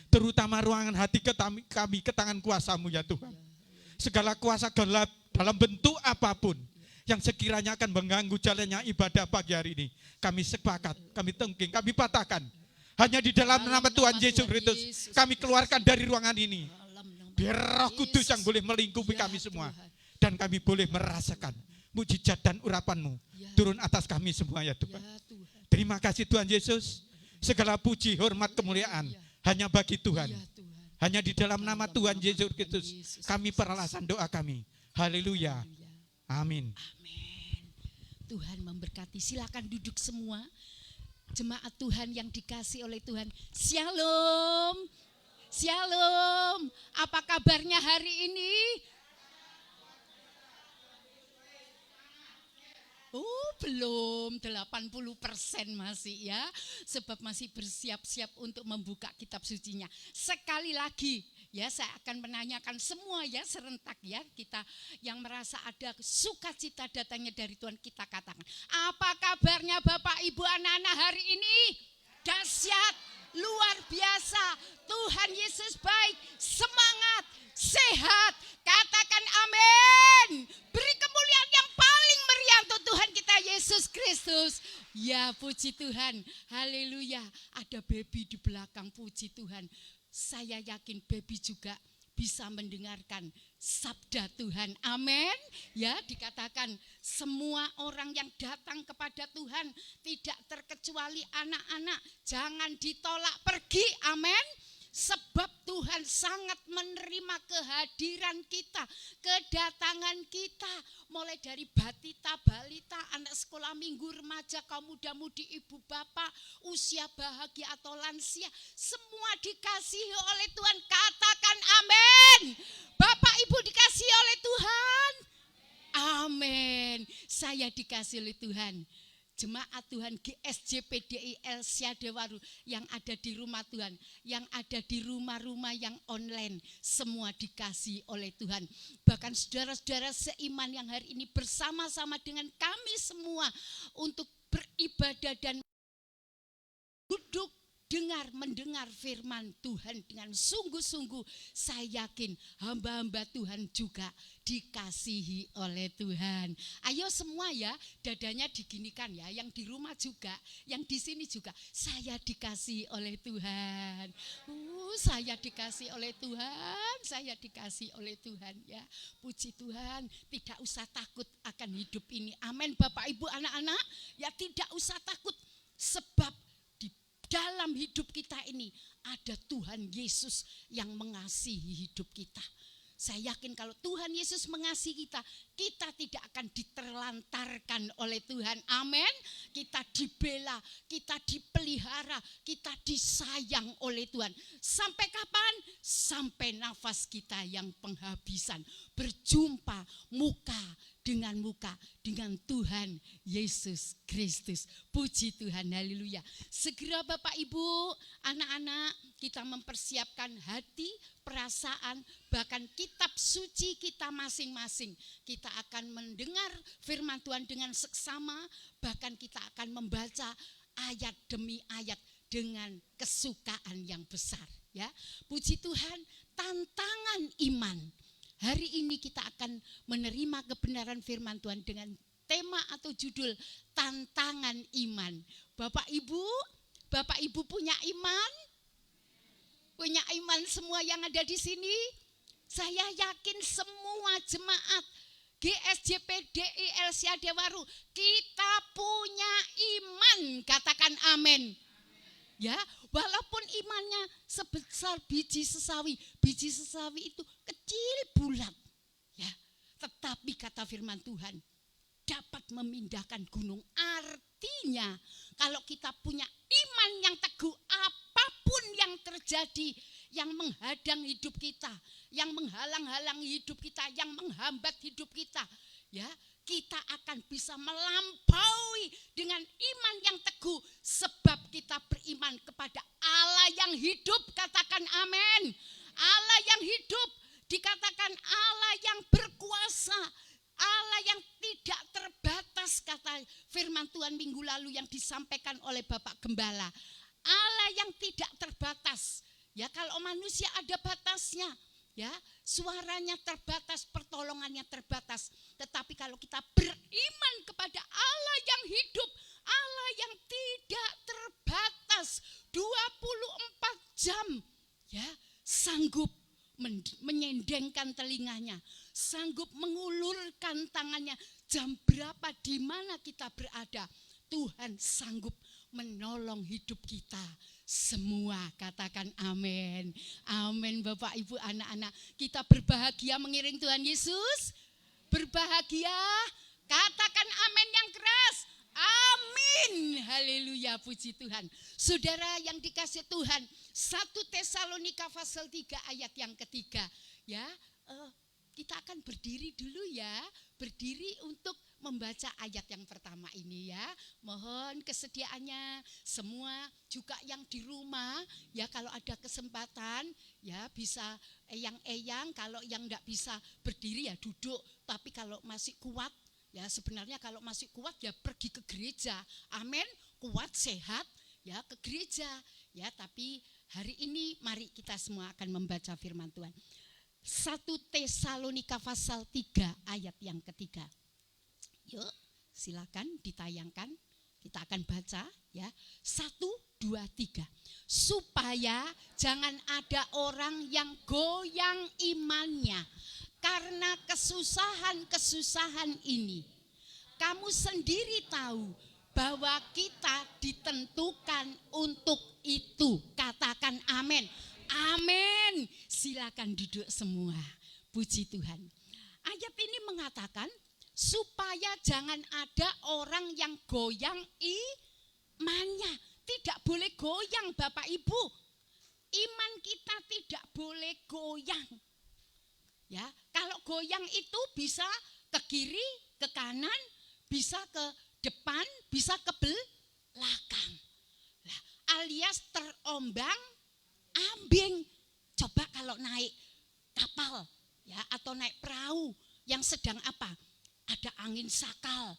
terutama ruangan hati kami ke tangan kuasa-Mu ya Tuhan. Segala kuasa gelap dalam bentuk apapun yang sekiranya akan mengganggu jalannya ibadah pagi hari ini, kami sepakat, kami tengking, kami patahkan. Hanya di dalam nama Tuhan Yesus Kristus kami keluarkan dari ruangan ini. Biar Roh Kudus yang boleh melingkupi Ya, kami semua. Tuhan. Dan kami boleh merasakan mujizat dan urapan-Mu Ya. turun atas kami semua ya Tuhan. Ya Tuhan. Terima kasih Tuhan Yesus. Segala puji, hormat, kemuliaan hanya bagi Tuhan. Ya Tuhan. Hanya di dalam nama Tuhan Yesus Kristus Yesus kami peralasan doa kami. Haleluya. Haleluya. Amin. Amin. Tuhan memberkati. Silakan duduk semua. Jemaat Tuhan yang dikasih oleh Tuhan. Shalom. Shalom. Apa kabarnya hari ini? Oh, belum 80% masih ya. Sebab masih bersiap-siap untuk membuka kitab sucinya. Sekali lagi ya, saya akan menanyakan semua ya serentak ya, kita yang merasa ada sukacita datangnya dari Tuhan, kita katakan, apa kabarnya Bapak Ibu anak-anak hari ini? Dahsyat, luar biasa. Tuhan Yesus baik, semangat, sehat. Katakan amin. Beri kemuliaan yang paling meriah untuk Tuhan kita Yesus Kristus. Ya, puji Tuhan. Haleluya. Ada baby di belakang, puji Tuhan. Saya yakin baby juga bisa mendengarkan sabda Tuhan. Amin. Ya, dikatakan semua orang yang datang kepada Tuhan, tidak terkecuali anak-anak, jangan ditolak pergi. Amin. Sebab Tuhan sangat menerima kehadiran kita, kedatangan kita, mulai dari batita, balita, anak sekolah minggu, remaja, kaum muda-mudi, ibu bapak, usia bahagia atau lansia, semua dikasihi oleh Tuhan. Katakan amin. Bapak Ibu dikasihi oleh Tuhan. Amin. Saya dikasihi oleh Tuhan. Jemaat Tuhan GSJPDI Siadewaru yang ada di rumah Tuhan, yang ada di rumah-rumah yang online, semua dikasihi oleh Tuhan. Bahkan saudara-saudara seiman yang hari ini bersama-sama dengan kami semua untuk beribadah dan duduk mendengar firman Tuhan dengan sungguh-sungguh. Saya yakin hamba-hamba Tuhan juga dikasihi oleh Tuhan. Ayo semua ya, dadanya diginikan ya, yang di rumah juga, yang di sini juga. Saya dikasihi oleh Tuhan. Saya dikasihi oleh Tuhan, saya dikasihi oleh Tuhan ya. Puji Tuhan, tidak usah takut akan hidup ini. Amin Bapak Ibu anak-anak, ya tidak usah takut, sebab dalam hidup kita ini ada Tuhan Yesus yang mengasihi hidup kita. Saya yakin kalau Tuhan Yesus mengasihi kita, kita tidak akan diterlantarkan oleh Tuhan. Amin. Kita dibela, kita dipelihara, kita disayang oleh Tuhan. Sampai kapan? Sampai nafas kita yang penghabisan. Berjumpa muka dengan Tuhan Yesus Kristus. Puji Tuhan, haleluya. Segera Bapak Ibu, anak-anak, kita mempersiapkan hati, perasaan, bahkan kitab suci kita masing-masing. Kita akan mendengar firman Tuhan dengan seksama, bahkan kita akan membaca ayat demi ayat dengan kesukaan yang besar. Ya, puji Tuhan, tantangan iman. Hari ini kita akan menerima kebenaran firman Tuhan dengan tema atau judul tantangan iman. Bapak Ibu punya iman? Punya iman semua yang ada di sini? Saya yakin semua jemaat GSJPDI Siadewaru kita punya iman. Katakan amin. Ya, walaupun imannya sebesar biji sesawi itu kecil bulat, ya, tetapi kata firman Tuhan dapat memindahkan gunung. Artinya kalau kita punya iman yang teguh, apapun yang terjadi, yang menghadang hidup kita, yang menghalang-halang hidup kita, yang menghambat hidup kita, ya, kita akan bisa melampaui dengan iman yang teguh, sebab kita beriman kepada Allah yang hidup. Katakan amin. Allah yang hidup, dikatakan Allah yang berkuasa, Allah yang tidak terbatas, kata firman Tuhan minggu lalu yang disampaikan oleh Bapak Gembala. Allah yang tidak terbatas. Ya, kalau manusia ada batasnya, ya, suaranya terbatas, pertolongannya terbatas. Tetapi kalau kita beriman kepada Allah yang hidup, Allah yang tidak terbatas, 24 jam, ya, sanggup menyendengkan telinganya, sanggup mengulurkan tangannya. Jam berapa, di mana kita berada, Tuhan sanggup menolong hidup kita semua. Katakan amin. Amin Bapak Ibu, anak-anak. Kita berbahagia mengiring Tuhan Yesus. Berbahagia. Katakan amin yang keras. Amin. Haleluya, puji Tuhan. Saudara yang dikasih Tuhan, 1 Tesalonika pasal 3 ayat yang ketiga. Ya, kita akan berdiri dulu ya. Berdiri untuk membaca ayat yang pertama ini ya. Mohon kesediaannya semua, juga yang di rumah ya, kalau ada kesempatan ya bisa eyang-eyang, kalau yang enggak bisa berdiri ya duduk. Tapi kalau masih kuat ya, sebenarnya kalau masih kuat ya pergi ke gereja. Amin. Kuat sehat ya ke gereja ya. Tapi hari ini mari kita semua akan membaca firman Tuhan. 1 Tesalonika pasal 3 ayat yang ketiga. Yuk, silakan ditayangkan. Kita akan baca ya. 1, 2, 3. Supaya jangan ada orang yang goyang imannya karena kesusahan-kesusahan ini. Kamu sendiri tahu bahwa kita ditentukan untuk itu. Katakan amin. Amin. Silakan duduk semua. Puji Tuhan. Ayat ini mengatakan supaya jangan ada orang yang goyang imannya. Tidak boleh goyang Bapak Ibu. Iman kita tidak boleh goyang. Ya, kalau goyang itu bisa ke kiri, ke kanan, bisa ke depan, bisa ke belakang. Nah, alias terombang-ambing. Coba kalau naik kapal ya atau naik perahu yang sedang apa? Ada angin sakal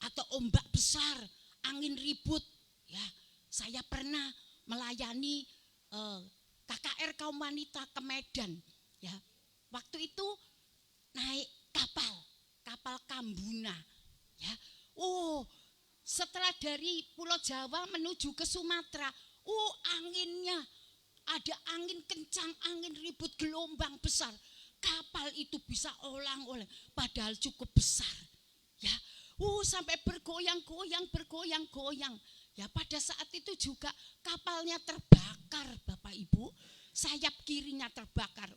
atau ombak besar, angin ribut. Ya, saya pernah melayani KKR kaum wanita ke Medan. Ya, waktu itu naik kapal Kambuna. Ya, setelah dari Pulau Jawa menuju ke Sumatera, anginnya ada angin kencang, angin ribut, gelombang besar. Kapal itu bisa olang-olang, padahal cukup besar. Ya, sampai bergoyang-goyang. Ya, pada saat itu juga kapalnya terbakar, Bapak Ibu. Sayap kirinya terbakar.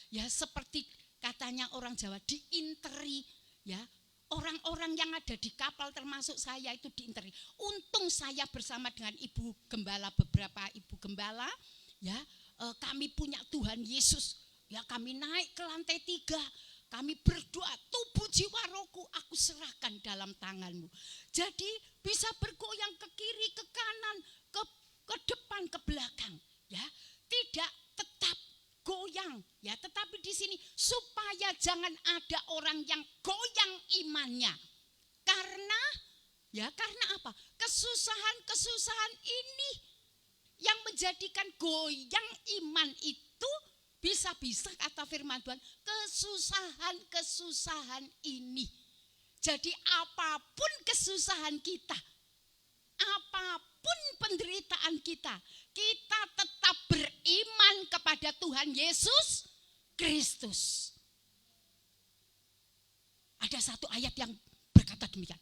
Ya seperti katanya orang Jawa, diinteri. Ya, orang-orang yang ada di kapal termasuk saya itu diinteri. Untung saya bersama dengan ibu gembala, beberapa ibu gembala. Ya, kami punya Tuhan Yesus. Ya, kami naik ke lantai 3, kami berdoa, tubuh jiwa rohku aku serahkan dalam tanganmu. Jadi bisa bergoyang ke kiri, ke kanan, ke depan, ke belakang. Ya, tidak tetap goyang. Ya, tetapi di sini supaya jangan ada orang yang goyang imannya. Karena apa? Kesusahan-kesusahan ini yang menjadikan goyang iman itu. Bisa-bisa kata firman Tuhan, kesusahan-kesusahan ini. Jadi apapun kesusahan kita, apapun penderitaan kita, kita tetap beriman kepada Tuhan Yesus Kristus. Ada satu ayat yang berkata demikian.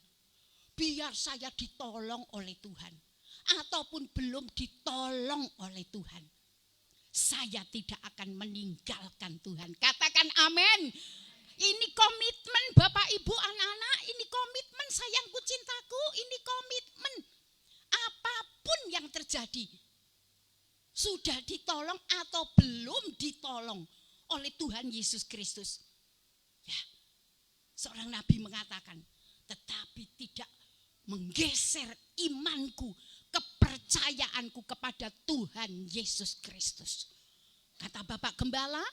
Biar saya ditolong oleh Tuhan, ataupun belum ditolong oleh Tuhan, saya tidak akan meninggalkan Tuhan. Katakan amin. Ini komitmen Bapak Ibu anak-anak. Ini komitmen sayangku cintaku. Ini komitmen. Apapun yang terjadi, sudah ditolong atau belum ditolong oleh Tuhan Yesus Kristus. Ya, seorang nabi mengatakan, tetapi tidak menggeser imanku, kepercayaanku kepada Tuhan Yesus Kristus. Kata Bapak Gembala,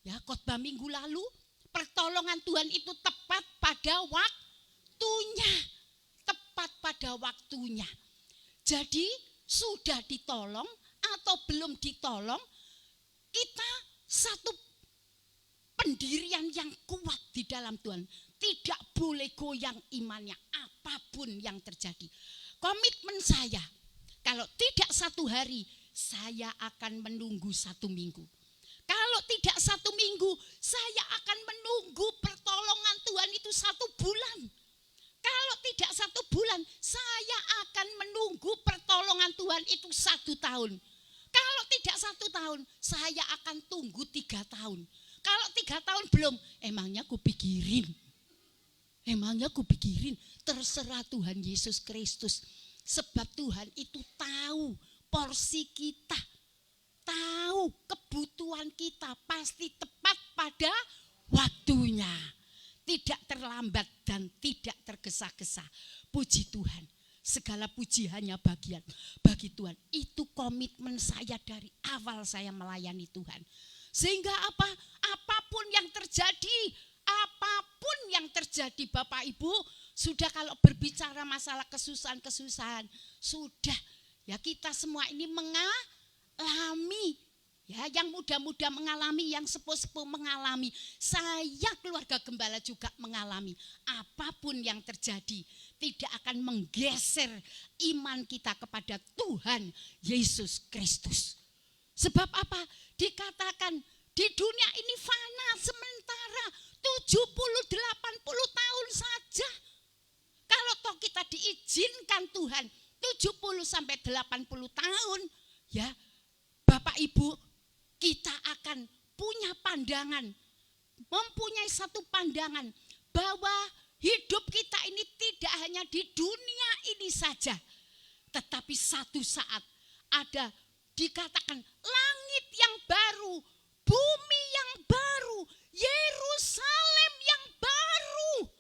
ya khotbah minggu lalu, pertolongan Tuhan itu tepat pada waktunya. Tepat pada waktunya. Jadi sudah ditolong atau belum ditolong, kita satu pendirian yang kuat di dalam Tuhan. Tidak boleh goyang imannya apapun yang terjadi. Komitmen saya, kalau tidak 1 hari, saya akan menunggu 1 minggu. Kalau tidak 1 minggu, saya akan menunggu pertolongan Tuhan itu 1 bulan. Kalau tidak 1 bulan, saya akan menunggu pertolongan Tuhan itu 1 tahun. Kalau tidak 1 tahun, saya akan tunggu 3 tahun. Kalau 3 tahun belum, emangnya kupikirin. Terserah Tuhan Yesus Kristus. Sebab Tuhan itu tahu porsi kita. Tahu kebutuhan kita pasti tepat pada waktunya. Tidak terlambat dan tidak tergesa-gesa. Puji Tuhan. Segala puji hanya bagi Tuhan. Itu komitmen saya dari awal saya melayani Tuhan. Sehingga apapun yang terjadi Bapak Ibu, sudah kalau berbicara masalah kesusahan, sudah ya kita semua ini mengalami. Ya, yang muda-muda mengalami, yang sepuh-sepuh mengalami. Saya keluarga gembala juga mengalami. Apapun yang terjadi tidak akan menggeser iman kita kepada Tuhan Yesus Kristus. Sebab apa? Dikatakan di dunia ini fana sementara 70-80 tahun saja. Kalau toh kita diizinkan Tuhan 70-80 tahun, ya Bapak Ibu, kita akan punya pandangan, mempunyai satu pandangan bahwa hidup kita ini tidak hanya di dunia ini saja, tetapi satu saat ada dikatakan langit yang baru, bumi yang baru, Yerusalem yang baru.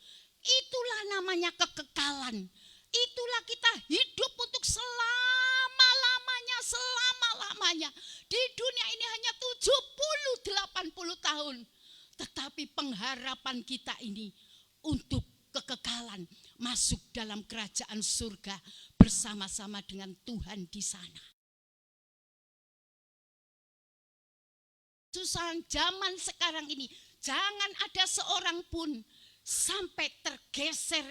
Itulah namanya kekekalan. Itulah kita hidup untuk selama-lamanya. Di dunia ini hanya 70-80 tahun. Tetapi pengharapan kita ini untuk kekekalan, masuk dalam kerajaan surga bersama-sama dengan Tuhan di sana. Kesusahan zaman sekarang ini, jangan ada seorang pun sampai tergeser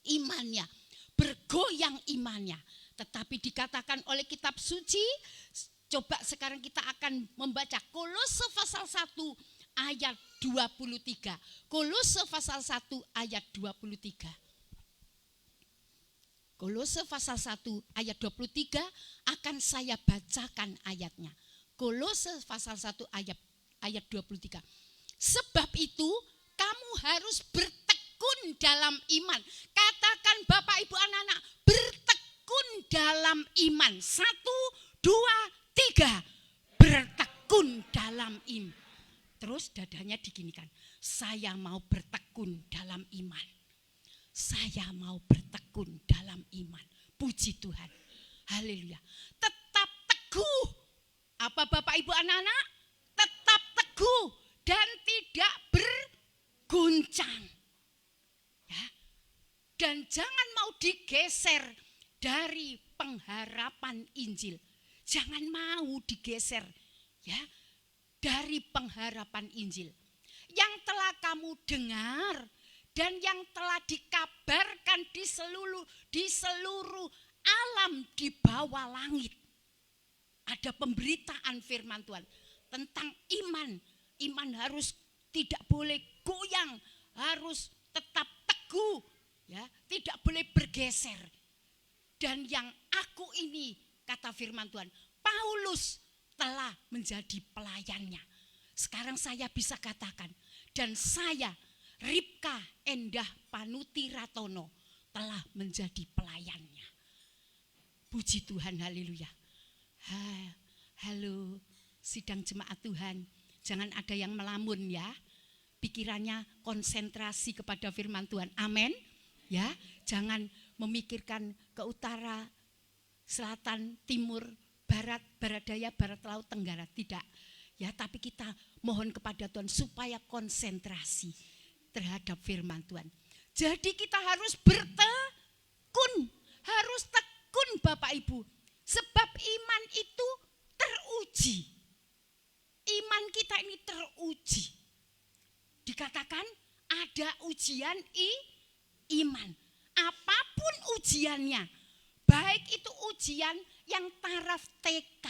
imannya, bergoyang imannya. Tetapi dikatakan oleh kitab suci, coba sekarang kita akan membaca Kolose pasal 1 ayat 23. Kolose pasal 1 ayat 23. Kolose pasal 1 ayat 23 akan saya bacakan ayatnya. Kolose pasal 1 ayat 23. Sebab itu kamu harus bertekun dalam iman. Katakan Bapak Ibu anak-anak, bertekun dalam iman. 1, 2, 3. Bertekun dalam iman. Terus dadanya diginikan. Saya mau bertekun dalam iman. Saya mau bertekun dalam iman. Puji Tuhan. Haleluya. Tetap teguh. Apa Bapak Ibu anak-anak? Tetap teguh dan tidak berguncang. Ya. Dan jangan mau digeser dari pengharapan Injil. Jangan mau digeser ya dari pengharapan Injil. Yang telah kamu dengar dan yang telah dikabarkan di seluruh alam di bawah langit. Ada pemberitaan firman Tuhan tentang iman. Iman harus tidak boleh goyang, harus tetap teguh, ya, tidak boleh bergeser. Dan yang aku ini, kata firman Tuhan, Paulus telah menjadi pelayannya. Sekarang saya bisa katakan, dan saya, Ripka Endah Panuti Ratono, telah menjadi pelayannya. Puji Tuhan, haleluya. Halo, sidang jemaat Tuhan. Jangan ada yang melamun ya. Pikirannya konsentrasi kepada firman Tuhan. Amin. Ya, jangan memikirkan ke utara, selatan, timur, barat, barat daya, barat laut, tenggara. Tidak. Ya, tapi kita mohon kepada Tuhan supaya konsentrasi terhadap firman Tuhan. Jadi kita harus bertekun, harus tekun Bapak Ibu. Sebab iman itu teruji. Iman kita ini teruji. Dikatakan ada ujian iman. Apapun ujiannya. Baik itu ujian yang taraf TK,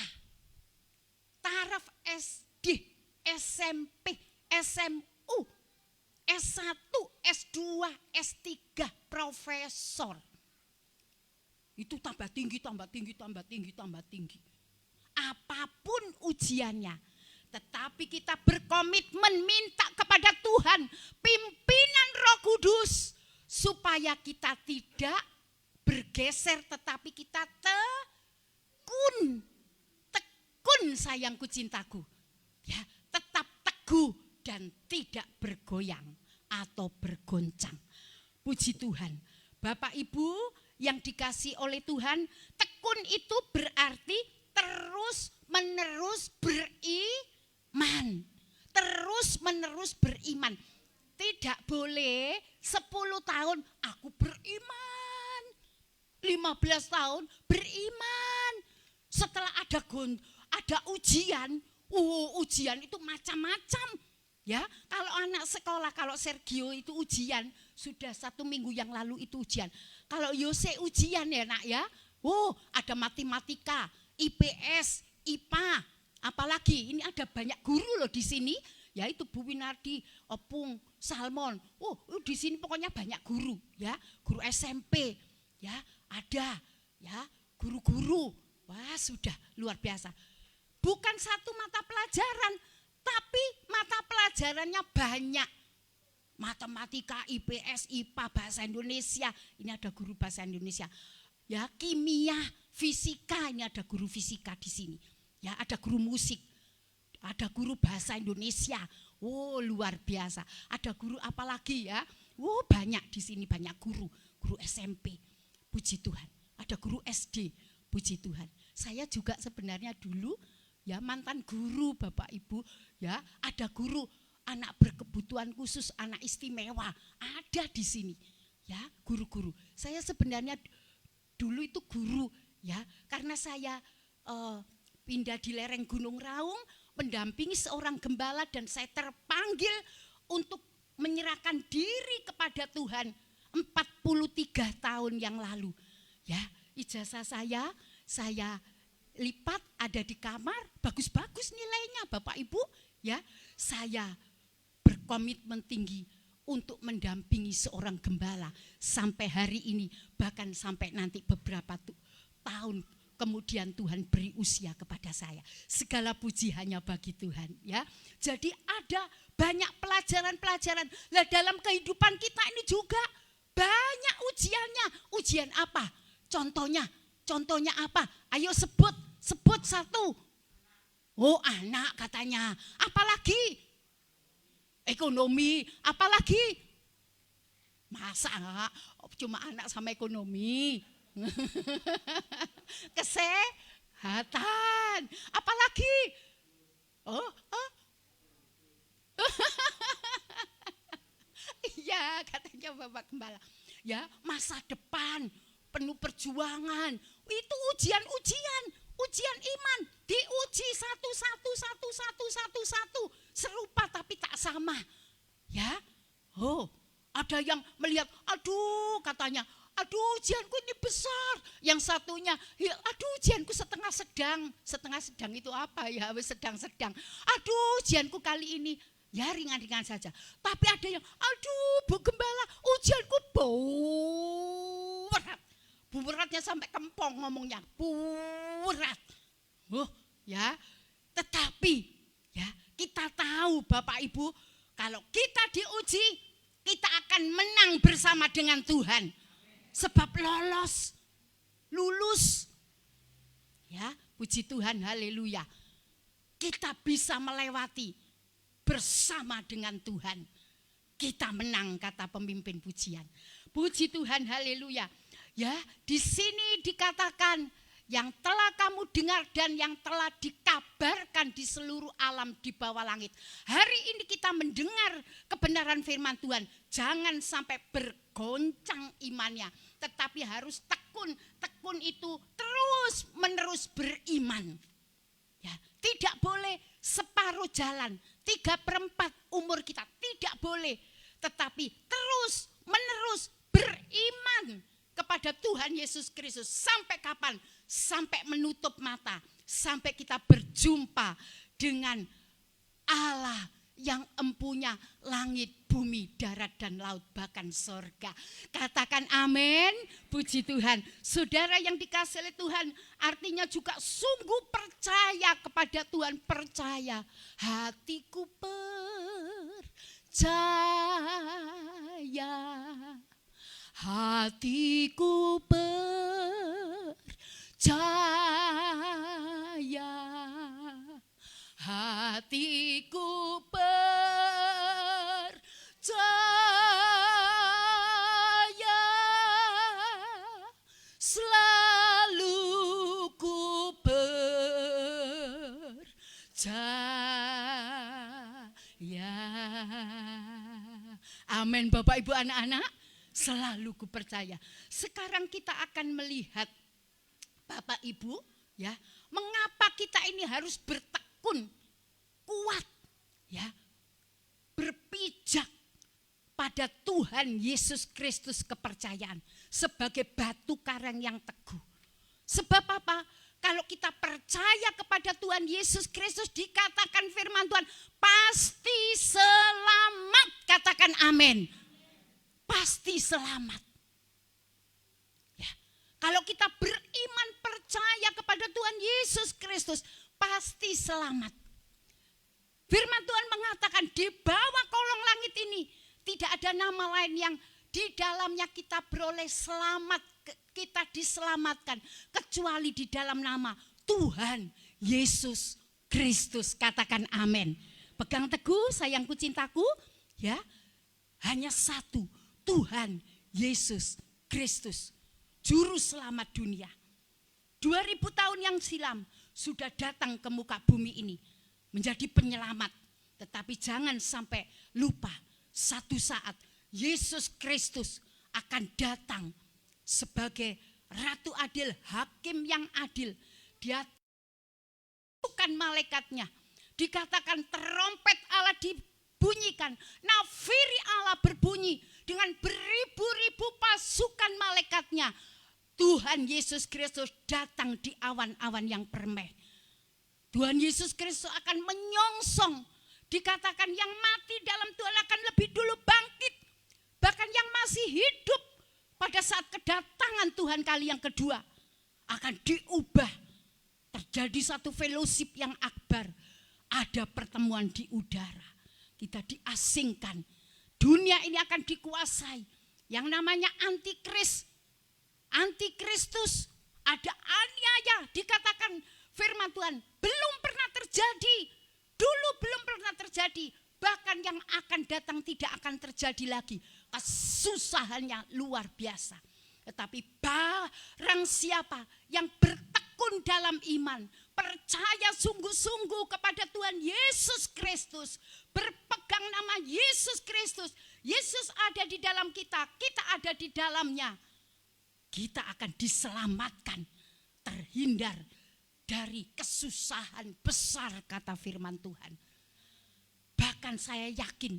taraf SD, SMP, SMU, S1, S2, S3, profesor. Itu tambah tinggi, tambah tinggi, tambah tinggi, tambah tinggi. Apapun ujiannya, tetapi kita berkomitmen minta kepada Tuhan pimpinan Roh Kudus supaya kita tidak bergeser, tetapi kita tekun sayangku cintaku, ya, tetap teguh dan tidak bergoyang atau bergoncang. Puji Tuhan. Bapak Ibu yang dikasih oleh Tuhan, tekun itu berarti terus menerus beriman. Terus menerus beriman. Tidak boleh 10 tahun aku beriman, 15 tahun beriman. Setelah ada ujian, ujian itu macam-macam. Ya, kalau anak sekolah, kalau Sergio itu ujian, sudah 1 minggu yang lalu itu ujian. Kalau Yose ujian ya nak ya, ada matematika, IPS, IPA, apalagi ini ada banyak guru loh di sini, yaitu Bu Winardi, Opung, Salmon. Di sini pokoknya banyak guru, ya, guru SMP, ya, ada, ya, guru-guru. Wah, sudah luar biasa. Bukan satu mata pelajaran, tapi mata pelajarannya banyak. Matematika, IPS, IPA, bahasa Indonesia. Ini ada guru bahasa Indonesia. Ya, kimia, fisika, ini ada guru fisika di sini. Ya, ada guru musik. Ada guru bahasa Indonesia. Luar biasa. Ada guru apa lagi ya? Banyak di sini, banyak guru. Guru SMP. Puji Tuhan. Ada guru SD. Puji Tuhan. Saya juga sebenarnya dulu ya mantan guru Bapak Ibu, ya, ada guru anak berkebutuhan khusus, anak istimewa, ada di sini. Ya, guru-guru. Saya sebenarnya dulu itu guru, ya, karena saya pindah di lereng Gunung Raung, mendampingi seorang gembala dan saya terpanggil untuk menyerahkan diri kepada Tuhan 43 tahun yang lalu. Ya, ijazah saya lipat ada di kamar, bagus-bagus nilainya Bapak Ibu, ya. Saya berkomitmen tinggi untuk mendampingi seorang gembala sampai hari ini, bahkan sampai nanti beberapa tahun kemudian Tuhan beri usia kepada saya. Segala puji hanya bagi Tuhan, ya. Jadi ada banyak pelajaran-pelajaran. Lah dalam kehidupan kita ini juga banyak ujiannya. Ujian apa? Contohnya apa? Ayo sebut satu. Anak katanya. Apalagi? Ekonomi. Apalagi? Masa cuma anak sama ekonomi? Kesehatan. Apalagi? Iya, katanya Bapak Gembala. Ya, masa depan penuh perjuangan. Itu ujian iman. Diuji satu serupa tapi tak sama. Ya. Ada yang melihat, katanya, ujianku ini besar. Yang satunya, ujianku setengah sedang. Setengah sedang itu apa ya? Sedang-sedang. Ujianku kali ini ya ringan-ringan saja. Tapi ada yang, Bu Gembala, ujianku berat. Beratnya sampai kempong ngomongnya, berat. Ya. Tetapi ya, kita tahu Bapak Ibu, kalau kita diuji, kita akan menang bersama dengan Tuhan. Sebab lulus. Ya, puji Tuhan, haleluya. Kita bisa melewati bersama dengan Tuhan. Kita menang, kata pemimpin pujian. Puji Tuhan, haleluya. Ya, di sini dikatakan yang telah kamu dengar dan yang telah dikabarkan di seluruh alam di bawah langit. Hari ini kita mendengar kebenaran firman Tuhan. Jangan sampai bergoncang imannya, tetapi harus tekun. Tekun itu terus menerus beriman. Ya, tidak boleh separuh jalan, 3/4 umur kita, tidak boleh. Tetapi terus menerus beriman kepada Tuhan Yesus Kristus. Sampai kapan? Sampai menutup mata. Sampai kita berjumpa dengan Allah yang empunya langit, bumi, darat, dan laut, bahkan sorga. Katakan amin, puji Tuhan. Saudara yang dikasihi oleh Tuhan, artinya juga sungguh percaya kepada Tuhan, percaya. Hatiku percaya, hatiku percaya, hatiku percaya, selalu ku percaya. Amin Bapak Ibu anak-anak, selalu ku percaya. Sekarang kita akan melihat Bapak Ibu ya, mengapa kita ini harus bertekun kuat ya, berpijak pada Tuhan Yesus Kristus kepercayaan sebagai batu karang yang teguh. Sebab apa? Kalau kita percaya kepada Tuhan Yesus Kristus, dikatakan firman Tuhan pasti selamat. Katakan amin. Pasti selamat. Ya. Kalau kita beriman percaya kepada Tuhan Yesus Kristus, pasti selamat. Firman Tuhan mengatakan di bawah kolong langit ini tidak ada nama lain yang di dalamnya kita beroleh selamat, kita diselamatkan kecuali di dalam nama Tuhan Yesus Kristus. Katakan amin. Pegang teguh sayangku cintaku ya. Hanya satu, Tuhan Yesus Kristus, juru selamat dunia. 2000 tahun yang silam sudah datang ke muka bumi ini menjadi penyelamat. Tetapi jangan sampai lupa, satu saat Yesus Kristus akan datang sebagai Ratu adil, hakim yang adil. Dia bukan malaikatnya. Dikatakan trompet Allah dibunyikan, nafiri Allah berbunyi dengan beribu-ribu pasukan malaikatnya. Tuhan Yesus Kristus datang di awan-awan yang permai. Tuhan Yesus Kristus akan menyongsong. Dikatakan yang mati dalam Tuhan akan lebih dulu bangkit. Bahkan yang masih hidup pada saat kedatangan Tuhan kali yang kedua akan diubah. Terjadi satu fellowship yang akbar. Ada pertemuan di udara. Kita diasingkan. Dunia ini akan dikuasai. Yang namanya Antikristus. Ada aniaya. Dikatakan firman Tuhan belum pernah terjadi. Dulu belum pernah terjadi. Bahkan yang akan datang tidak akan terjadi lagi. Kesusahannya luar biasa. Tetapi barang siapa yang bertekun dalam iman, percaya sungguh-sungguh kepada Tuhan Yesus Kristus, berpegang nama Yesus Kristus, Yesus ada di dalam kita, kita ada di dalamnya, kita akan diselamatkan, terhindar dari kesusahan besar, kata firman Tuhan. Bahkan saya yakin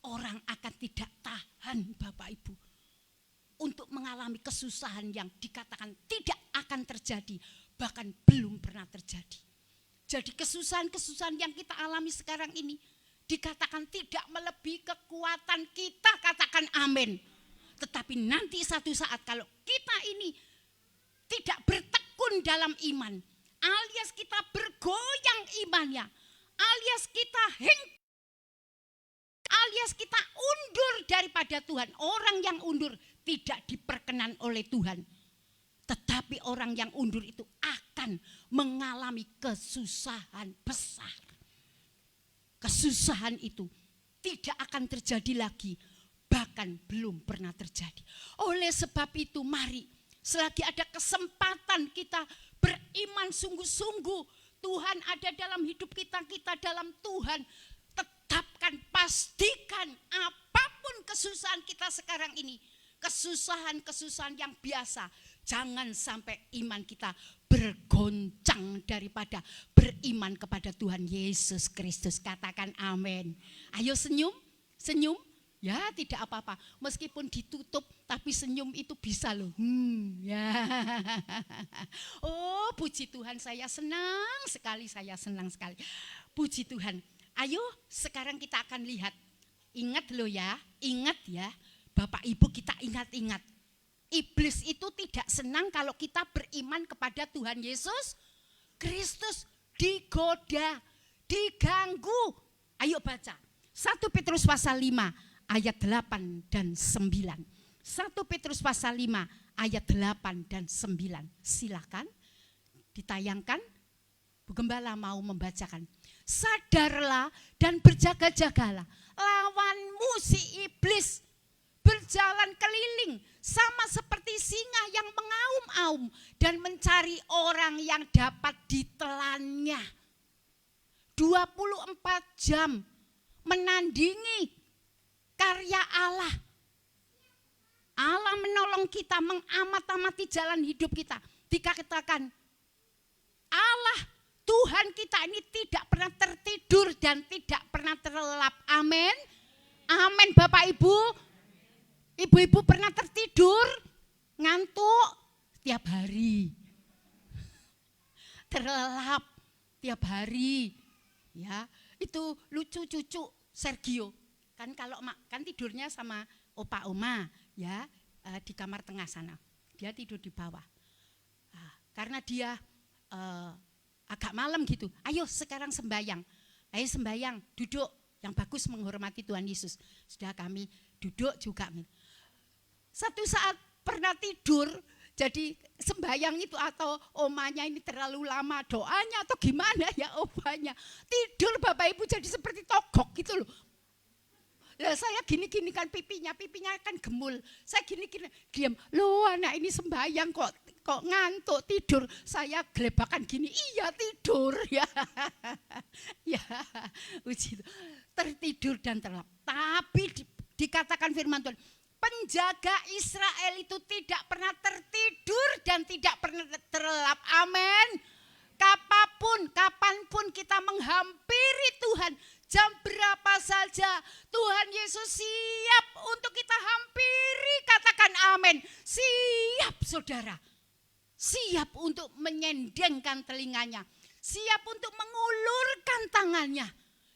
orang akan tidak tahan Bapak Ibu untuk mengalami kesusahan yang dikatakan tidak akan terjadi, bahkan belum pernah terjadi. Jadi kesusahan-kesusahan yang kita alami sekarang ini dikatakan tidak melebihi kekuatan kita, katakan amin. Tetapi nanti satu saat kalau kita ini tidak bertekun dalam iman, alias kita bergoyang imannya, alias kita alias kita undur daripada Tuhan. Orang yang undur tidak diperkenan oleh Tuhan. Tetapi orang yang undur itu akan mengalami kesusahan besar. Kesusahan itu tidak akan terjadi lagi, bahkan belum pernah terjadi. Oleh sebab itu mari, selagi ada kesempatan kita beriman sungguh-sungguh, Tuhan ada dalam hidup kita, kita dalam Tuhan. Tetapkan, pastikan apapun kesusahan kita sekarang ini, kesusahan-kesusahan yang biasa, jangan sampai iman kita bergoncang daripada beriman kepada Tuhan Yesus Kristus. Katakan amin. Ayo senyum, senyum. Ya, tidak apa-apa. Meskipun ditutup, tapi senyum itu bisa loh. Ya. Oh, puji Tuhan, saya senang sekali, Puji Tuhan. Ayo, sekarang kita akan lihat. Ingat loh ya, ingat ya. Bapak Ibu, kita ingat-ingat. Iblis itu tidak senang kalau kita beriman kepada Tuhan Yesus Kristus. Digoda, diganggu. Ayo baca. 1 Petrus pasal 5. Ayat 8 dan 9. 1 Petrus pasal 5 ayat 8 dan 9. Silakan ditayangkan. Bu Gembala mau membacakan. Sadarlah dan berjaga-jagalah. Lawanmu si iblis berjalan keliling sama seperti singa yang mengaum-aum dan mencari orang yang dapat ditelannya. 24 jam menandingi karya Allah. Allah menolong kita, mengamat-amati jalan hidup kita. Dikatakan Allah Tuhan kita ini tidak pernah tertidur dan tidak pernah terlelap. Amin. Amin Bapak Ibu. Ibu-ibu pernah tertidur, ngantuk tiap hari. Terlelap tiap hari. Ya, itu lucu cucu Sergio. Kan kalau kan tidurnya sama opa oma ya, di kamar tengah sana. Dia tidur di bawah. Nah, karena dia agak malam gitu. Ayo sekarang sembahyang. Ayo sembahyang, duduk yang bagus menghormati Tuhan Yesus. Sudah kami duduk juga. Satu saat pernah tidur, jadi sembahyang itu atau omanya ini terlalu lama doanya atau gimana ya opanya. Tidur Bapak Ibu jadi seperti togok gitu loh. Lah saya gini-gini kan pipinya kan gemul. Saya gini-gini diam. Loh anak ini sembahyang kok ngantuk tidur. Saya gelebakan gini. Iya tidur ya. Ya, uji tertidur dan terlelap. Tapi dikatakan firman Tuhan, penjaga Israel itu tidak pernah tertidur dan tidak pernah terlelap. Amin. Kapanpun kita menghampiri Tuhan, jam berapa saja Tuhan Yesus siap untuk kita hampiri. Katakan amin. Siap saudara. Siap untuk menyendengkan telinganya. Siap untuk mengulurkan tangannya.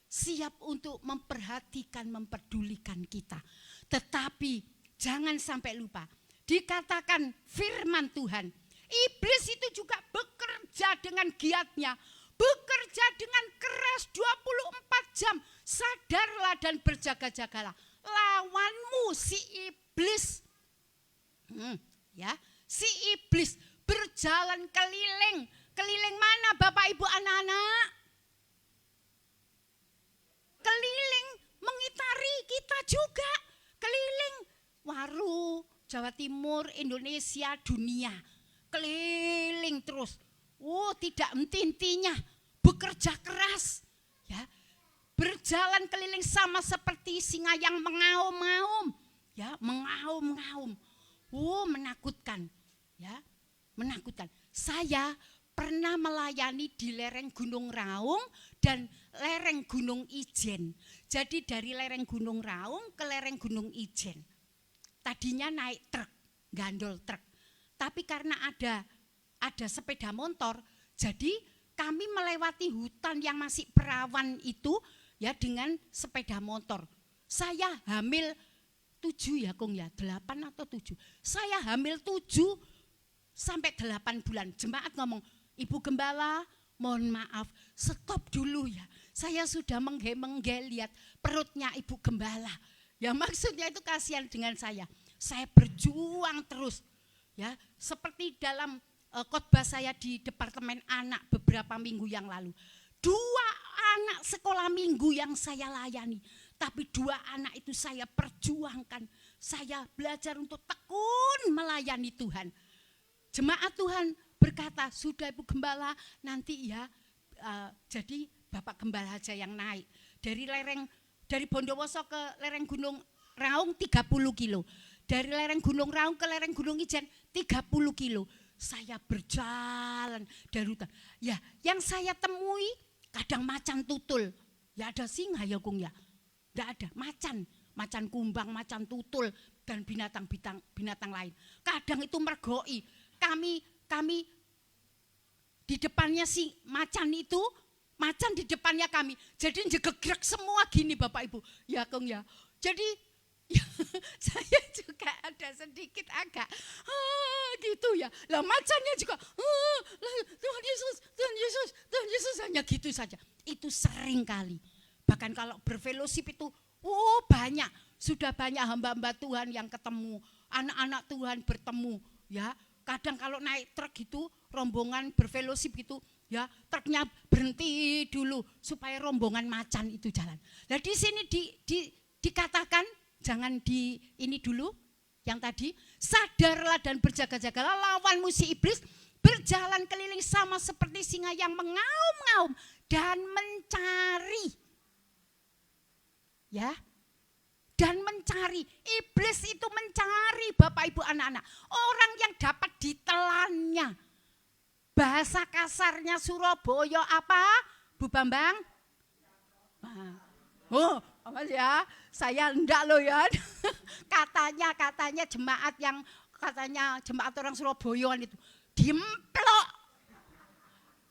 Siap untuk memperhatikan, mempedulikan kita. Tetapi jangan sampai lupa. Dikatakan firman Tuhan. Iblis itu juga bekerja dengan giatnya. Bekerja dengan keras 24 jam. Sadarlah dan berjaga-jagalah. Lawanmu si iblis. Ya, si iblis berjalan keliling. Keliling mana Bapak Ibu anak-anak? Keliling mengitari kita juga. Keliling Waru, Jawa Timur, Indonesia, dunia. Keliling terus. Oh, tidak henti-hentinya, bekerja keras, ya, berjalan keliling sama seperti singa yang mengaum-ngaum, ya, mengaum-ngaum. Oh, menakutkan, ya, menakutkan. Saya pernah melayani di lereng Gunung Raung dan lereng Gunung Ijen. Jadi dari lereng Gunung Raung ke lereng Gunung Ijen. Tadinya naik truk, gandol truk. Tapi karena ada sepeda motor, jadi kami melewati hutan yang masih perawan itu ya dengan sepeda motor. Saya hamil 7 ya Kung ya, 8 atau 7. Saya hamil 7 sampai 8 bulan. Jemaat ngomong, Ibu Gembala mohon maaf, stop dulu ya. Saya sudah mengge-mengge lihat perutnya Ibu Gembala. Ya maksudnya itu kasihan dengan saya. Saya berjuang terus. Ya, seperti dalam khotbah saya di Departemen Anak beberapa minggu yang lalu. 2 anak sekolah minggu yang saya layani. Tapi 2 anak itu saya perjuangkan. Saya belajar untuk tekun melayani Tuhan. Jemaat Tuhan berkata, sudah Ibu Gembala nanti ya, jadi Bapak Gembala aja yang naik. Dari Bondowoso ke lereng Gunung Raung 30 kilo. Dari lereng Gunung Raung ke lereng Gunung Ijen 30 kilo. Saya berjalan dari hutan. Ya, yang saya temui kadang macan tutul. Ya ada singa ya Kung ya. Enggak ada, macan. macan kumbang, macan tutul, dan binatang lain. Kadang itu mergoi. Kami di depannya si macan itu, macan di depannya kami. Jadi jegegrek semua gini Bapak Ibu. Ya Kong ya. Jadi ya, saya juga ada sedikit agak gitu ya. Lah macannya juga Tuhan Yesus, Tuhan Yesus, Tuhan Yesus, hanya gitu saja. Itu sering kali. Bahkan kalau berfellowship itu banyak. Sudah banyak hamba-hamba Tuhan yang ketemu, anak-anak Tuhan bertemu ya. Kadang kalau naik truk gitu, rombongan berfellowship gitu, ya truknya berhenti dulu supaya rombongan macan itu jalan. Nah di sini dikatakan jangan di ini dulu yang tadi, sadarlah dan berjaga-jagalah, lawanmu si iblis berjalan keliling sama seperti singa yang mengaum-ngaum dan mencari. Ya. Dan mencari, iblis itu mencari Bapak Ibu anak-anak, orang yang dapat ditelannya. Bahasa kasarnya Surabaya apa, Bu Bambang? Apa ya? Saya enggak loh ya. Katanya jemaat yang katanya jemaat orang Surabaya itu dimplok.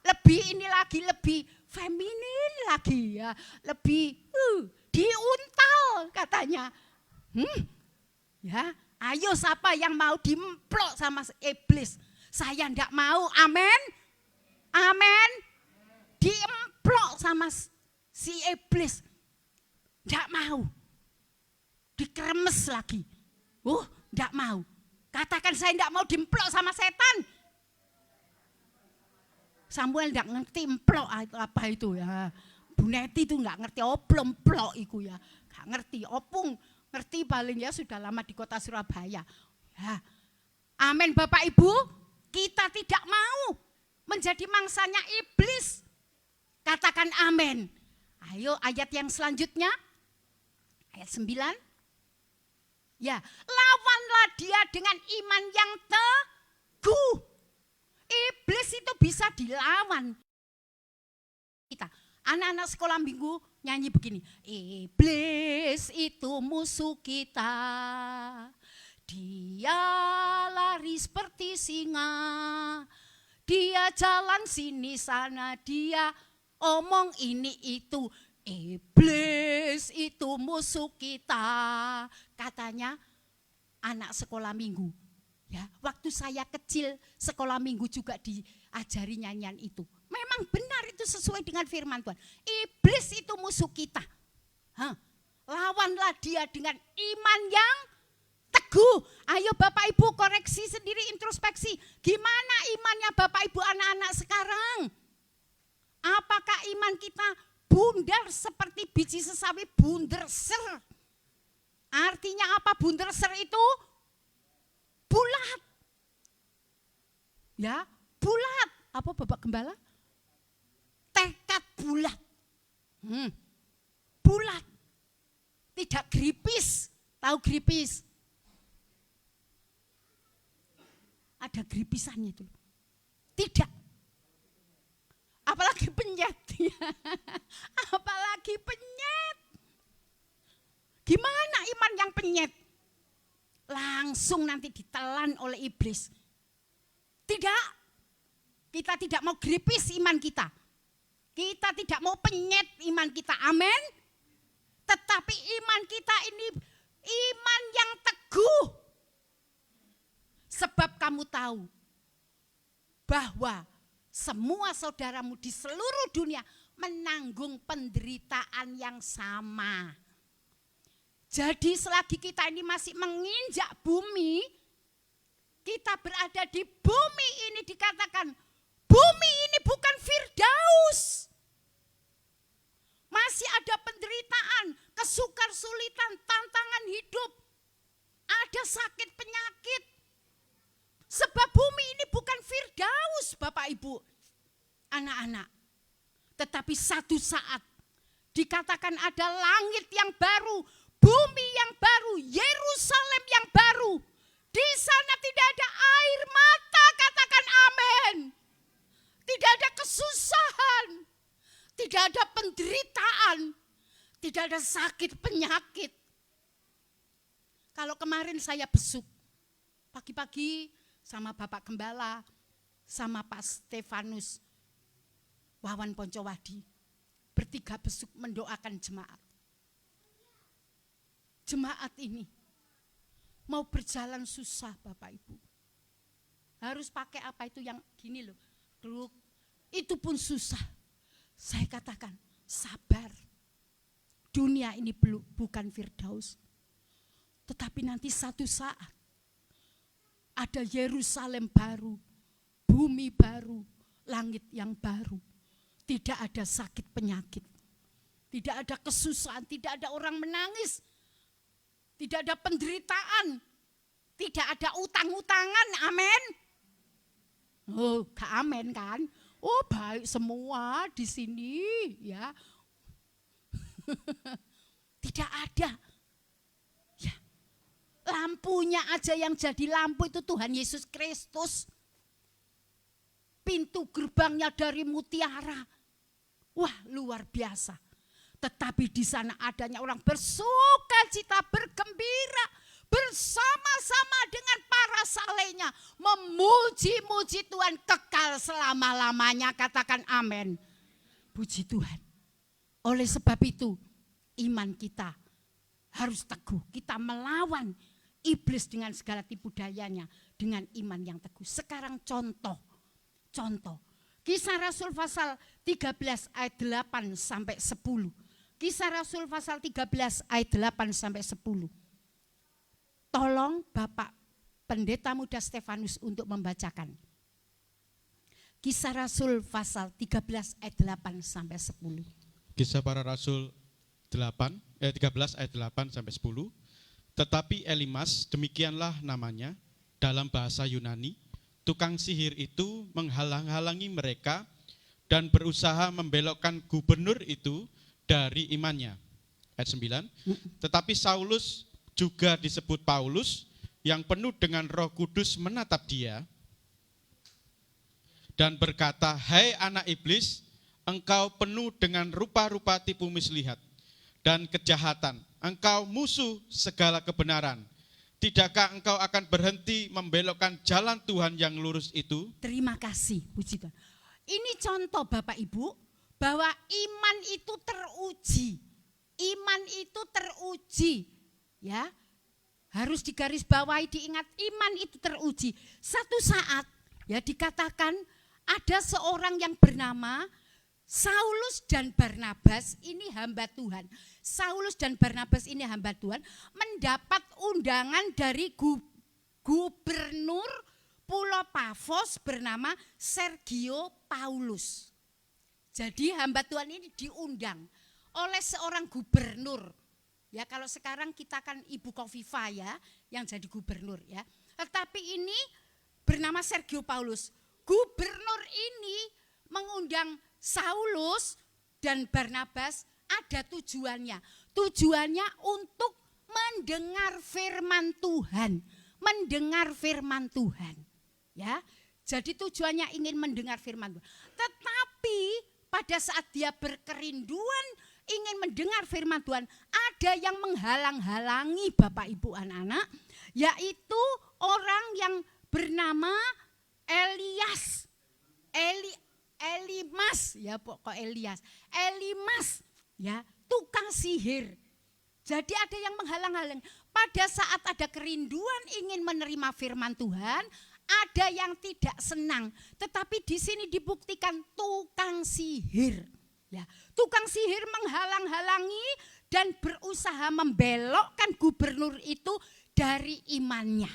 Lebih ini lagi, lebih feminin lagi ya, lebih diuntal katanya. Ya, ayo siapa yang mau dimplok sama iblis? Saya enggak mau. Amin. Amin. Diemplok sama si iblis. Enggak mau. Dikremes lagi. Enggak mau. Katakan saya enggak mau dimplok sama setan. Samuel enggak ngerti emplok apa itu ya. Bu Neti itu enggak ngerti plok itu ya. Enggak ngerti, opung ngerti paling ya sudah lama di kota Surabaya. Ya. Amin Bapak Ibu, kita tidak mau menjadi mangsanya iblis. Katakan amin. Ayo ayat yang selanjutnya. Ayat 9. Ya, lawanlah dia dengan iman yang teguh. Iblis itu bisa dilawan. Kita, anak-anak sekolah minggu nyanyi begini. Iblis itu musuh kita. Dia lari seperti singa. Dia jalan sini sana. Dia omong ini itu. Iblis itu musuh kita. Katanya anak sekolah minggu. Ya, waktu saya kecil sekolah minggu juga diajari nyanyian itu. Memang benar itu sesuai dengan firman Tuhan. Iblis itu musuh kita. Lawanlah dia dengan iman yang teguh. Ayo Bapak Ibu koreksi sendiri, introspeksi. Gimana imannya Bapak Ibu anak-anak sekarang? Apakah iman kita bundar seperti biji sesawi bunderser? Artinya apa bunderser itu? Bulat. Ya, bulat. Apa Bapak Gembala? Tekad bulat. Bulat. Tidak gripis. Tahu gripis? Ada gripisannya itu. Tidak. Apalagi penyet. Apalagi penyet. Gimana iman yang penyet? Langsung nanti ditelan oleh iblis. Tidak. Kita tidak mau gripis iman kita. Kita tidak mau penyet iman kita. Amin. Tetapi iman kita ini iman yang teguh. Sebab kamu tahu bahwa semua saudaramu di seluruh dunia menanggung penderitaan yang sama. Jadi selagi kita ini masih menginjak bumi, kita berada di bumi ini dikatakan, bumi ini bukan Firdaus. Masih ada penderitaan, kesulitan, tantangan hidup. Ada sakit penyakit. Sebab bumi ini bukan Firdaus Bapak Ibu, anak-anak. Tetapi satu saat dikatakan ada langit yang baru, bumi yang baru, Yerusalem yang baru. Di sana tidak ada air mata, katakan amin. Tidak ada kesusahan, tidak ada penderitaan, tidak ada sakit penyakit. Kalau kemarin saya besuk pagi-pagi sama Bapak Gembala, sama Pak Stefanus, Wawan Poncowadi, bertiga besuk mendoakan jemaat. Jemaat ini mau berjalan susah Bapak Ibu. Harus pakai apa itu yang gini loh, kruk. Itu pun susah. Saya katakan sabar. Dunia ini bukan Firdaus. Tetapi nanti satu saat ada Yerusalem baru, bumi baru, langit yang baru. Tidak ada sakit penyakit. Tidak ada kesusahan, tidak ada orang menangis. Tidak ada penderitaan, tidak ada utang-utangan, amin. Oh, gak amin kan? Oh, baik semua di sini, ya. Tidak ada. Ya. Lampunya aja yang jadi lampu itu Tuhan Yesus Kristus. Pintu gerbangnya dari mutiara. Wah, luar biasa. Tetapi di sana adanya orang bersukacita, bergembira, bersama-sama dengan para salehnya, memuji-muji Tuhan kekal selama-lamanya. Katakan amin. Puji Tuhan. Oleh sebab itu, iman kita harus teguh. Kita melawan iblis dengan segala tipu dayanya, dengan iman yang teguh. Sekarang contoh. Kisah Rasul pasal 13 ayat 8 sampai 10. Kisah Rasul pasal 13 ayat 8 sampai 10. Tolong Bapak Pendeta Muda Stefanus untuk membacakan. Kisah Rasul pasal 13 ayat 8 sampai 10. Kisah para Rasul 13 ayat 8 sampai 10. Tetapi Elimas, demikianlah namanya dalam bahasa Yunani, tukang sihir itu menghalang-halangi mereka dan berusaha membelokkan gubernur itu dari imannya. Ayat 9. Tetapi Saulus juga disebut Paulus yang penuh dengan Roh Kudus menatap dia dan berkata, "Hai anak iblis, engkau penuh dengan rupa-rupa tipu muslihat dan kejahatan. Engkau musuh segala kebenaran. Tidakkah engkau akan berhenti membelokkan jalan Tuhan yang lurus itu?" Terima kasih, puji Tuhan. Ini contoh Bapak Ibu, bahwa iman itu teruji. Iman itu teruji. Ya, harus digarisbawahi, diingat, iman itu teruji. Satu saat, ya dikatakan ada seorang yang bernama Saulus dan Barnabas, ini hamba Tuhan. Saulus dan Barnabas ini hamba Tuhan, mendapat undangan dari gubernur Pulau Pafos bernama Sergio Paulus. Jadi hamba Tuhan ini diundang oleh seorang gubernur. Ya, kalau sekarang kita kan Ibu Kofifa ya, yang jadi gubernur ya. Tetapi ini bernama Sergio Paulus. Gubernur ini mengundang Saulus dan Barnabas, ada tujuannya. Tujuannya untuk mendengar firman Tuhan. Mendengar firman Tuhan. Ya, jadi tujuannya ingin mendengar firman Tuhan. Tetapi pada saat dia berkerinduan ingin mendengar firman Tuhan, ada yang menghalang-halangi Bapak Ibu anak-anak, yaitu orang yang bernama Elimas, ya pokok Elimas, ya tukang sihir. Jadi ada yang menghalang-halangi. Pada saat ada kerinduan ingin menerima firman Tuhan, ada yang tidak senang. Tetapi di sini dibuktikan tukang sihir. Ya, tukang sihir menghalang-halangi dan berusaha membelokkan gubernur itu dari imannya.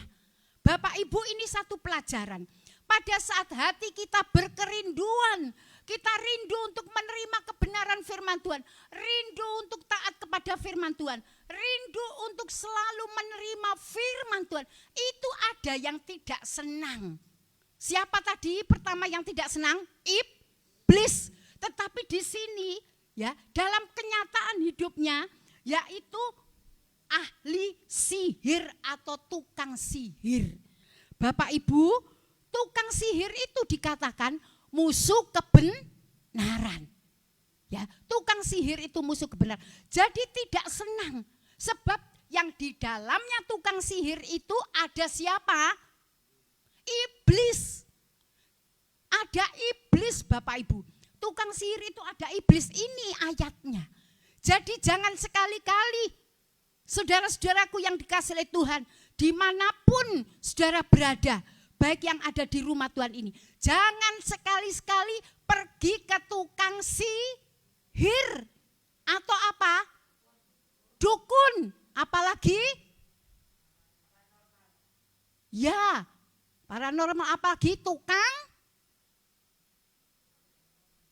Bapak Ibu, ini satu pelajaran. Pada saat hati kita berkerinduan, kita rindu untuk menerima kebenaran firman Tuhan, rindu untuk taat kepada firman Tuhan, rindu untuk selalu menerima firman Tuhan, itu ada yang tidak senang. Siapa tadi pertama yang tidak senang? Iblis. Tetapi di sini ya, dalam kenyataan hidupnya, yaitu ahli sihir atau tukang sihir. Bapak Ibu, tukang sihir itu dikatakan musuh kebenaran. Ya, tukang sihir itu musuh kebenaran. Jadi tidak senang, sebab yang di dalamnya tukang sihir itu ada siapa? Iblis. Ada iblis Bapak Ibu. Tukang sihir itu ada iblis, ini ayatnya. Jadi jangan sekali-kali, saudara-saudaraku yang dikasihi oleh Tuhan, dimanapun saudara berada, baik yang ada di rumah Tuhan ini, jangan sekali-sekali pergi ke tukang sihir atau apa? Dukun, apalagi? Ya, paranormal, apalagi tukang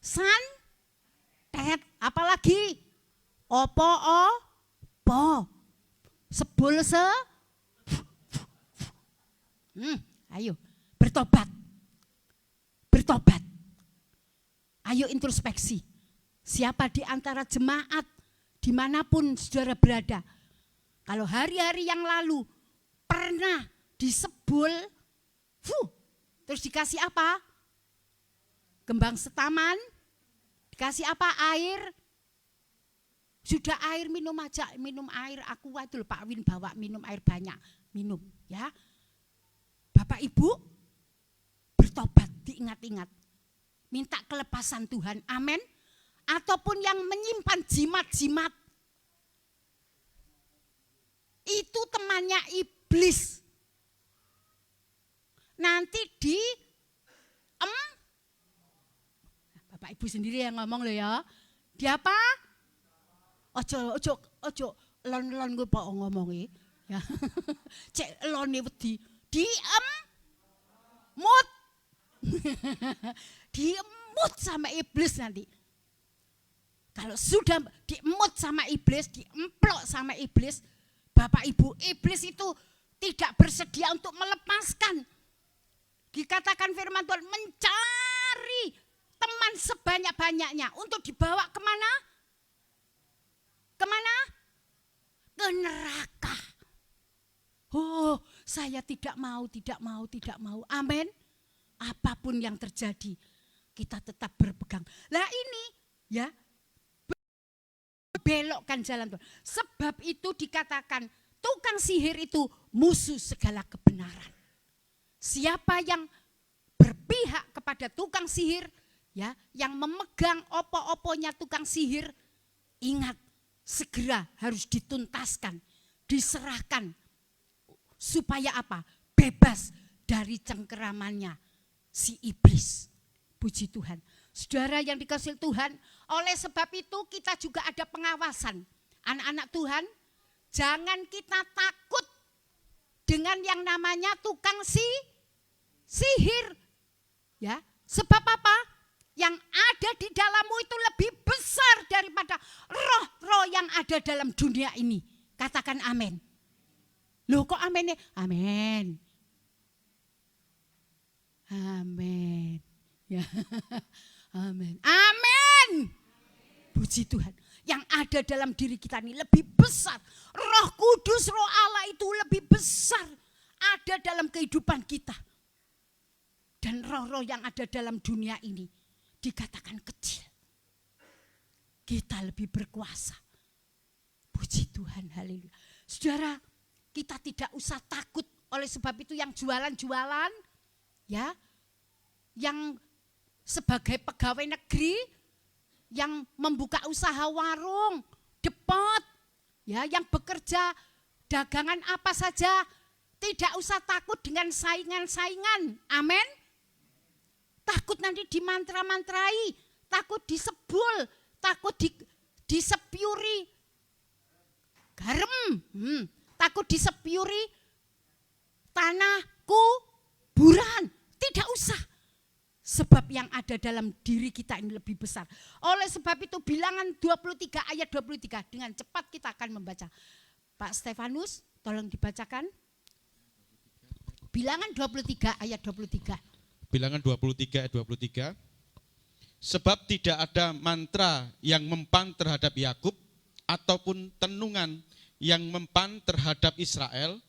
santet, apalagi opo sebul ayo bertobat, ayo introspeksi. Siapa di antara jemaat dimanapun saudara berada, kalau hari-hari yang lalu pernah disebul, terus dikasih apa? Kembang setaman, dikasih apa? Air. Sudah air, minum aja, minum air aqua itu loh, Pak Win bawa minum air banyak, minum ya. Bapak Ibu bertobat, diingat-ingat, minta kelepasan Tuhan, amin. Ataupun yang menyimpan jimat-jimat, itu temannya iblis. Nanti Bapak Ibu sendiri yang ngomong loh ya. Dia apa? Ojo lon gue pak ngomongi ya. Cek lone wedi diemut. Diemut sama iblis nanti. Kalau sudah diemut sama iblis, diemplok sama iblis, Bapak Ibu, iblis itu tidak bersedia untuk melepaskan. Dikatakan firman Tuhan, mencari teman sebanyak-banyaknya untuk dibawa kemana? Kemana? Ke neraka. Oh, saya tidak mau. Amin. Apapun yang terjadi, kita tetap berpegang. Lah ini ya, belokkan jalan Tuhan. Sebab itu dikatakan tukang sihir itu musuh segala kebenaran. Siapa yang berpihak kepada tukang sihir, ya, yang memegang opo-oponya tukang sihir, ingat, segera harus dituntaskan, diserahkan, supaya apa? Bebas dari cengkeramannya si iblis. Puji Tuhan. Saudara yang dikasihi Tuhan, oleh sebab itu kita juga ada pengawasan. Anak-anak Tuhan, jangan kita takut dengan yang namanya tukang sihir. Ya, sebab apa? Yang ada di dalammu itu lebih besar daripada roh-roh yang ada dalam dunia ini. Katakan amin. Loh kok amin? Amin. Amin. Ya. Amin. Amin. Puji Tuhan. Yang ada dalam diri kita ini lebih besar. Roh Kudus, Roh Allah itu lebih besar ada dalam kehidupan kita. Dan roh-roh yang ada dalam dunia ini dikatakan kecil. Kita lebih berkuasa. Puji Tuhan, haleluya. Saudara, kita tidak usah takut. Oleh sebab itu yang jualan-jualan, ya, yang sebagai pegawai negeri, yang membuka usaha warung, depot, ya, yang bekerja dagangan apa saja, tidak usah takut dengan saingan-saingan. Amin. Takut nanti dimantra-mantrai, takut disebul, takut disepiuri garam, takut disepiuri tanah kuburan. Tidak usah. Sebab yang ada dalam diri kita ini lebih besar. Oleh sebab itu Bilangan 23 ayat 23. Dengan cepat kita akan membaca. Pak Stefanus, tolong dibacakan. Bilangan 23 ayat 23. Bilangan 23 ayat 23. Sebab tidak ada mantra yang mempan terhadap Yakub ataupun tenungan yang mempan terhadap Israel.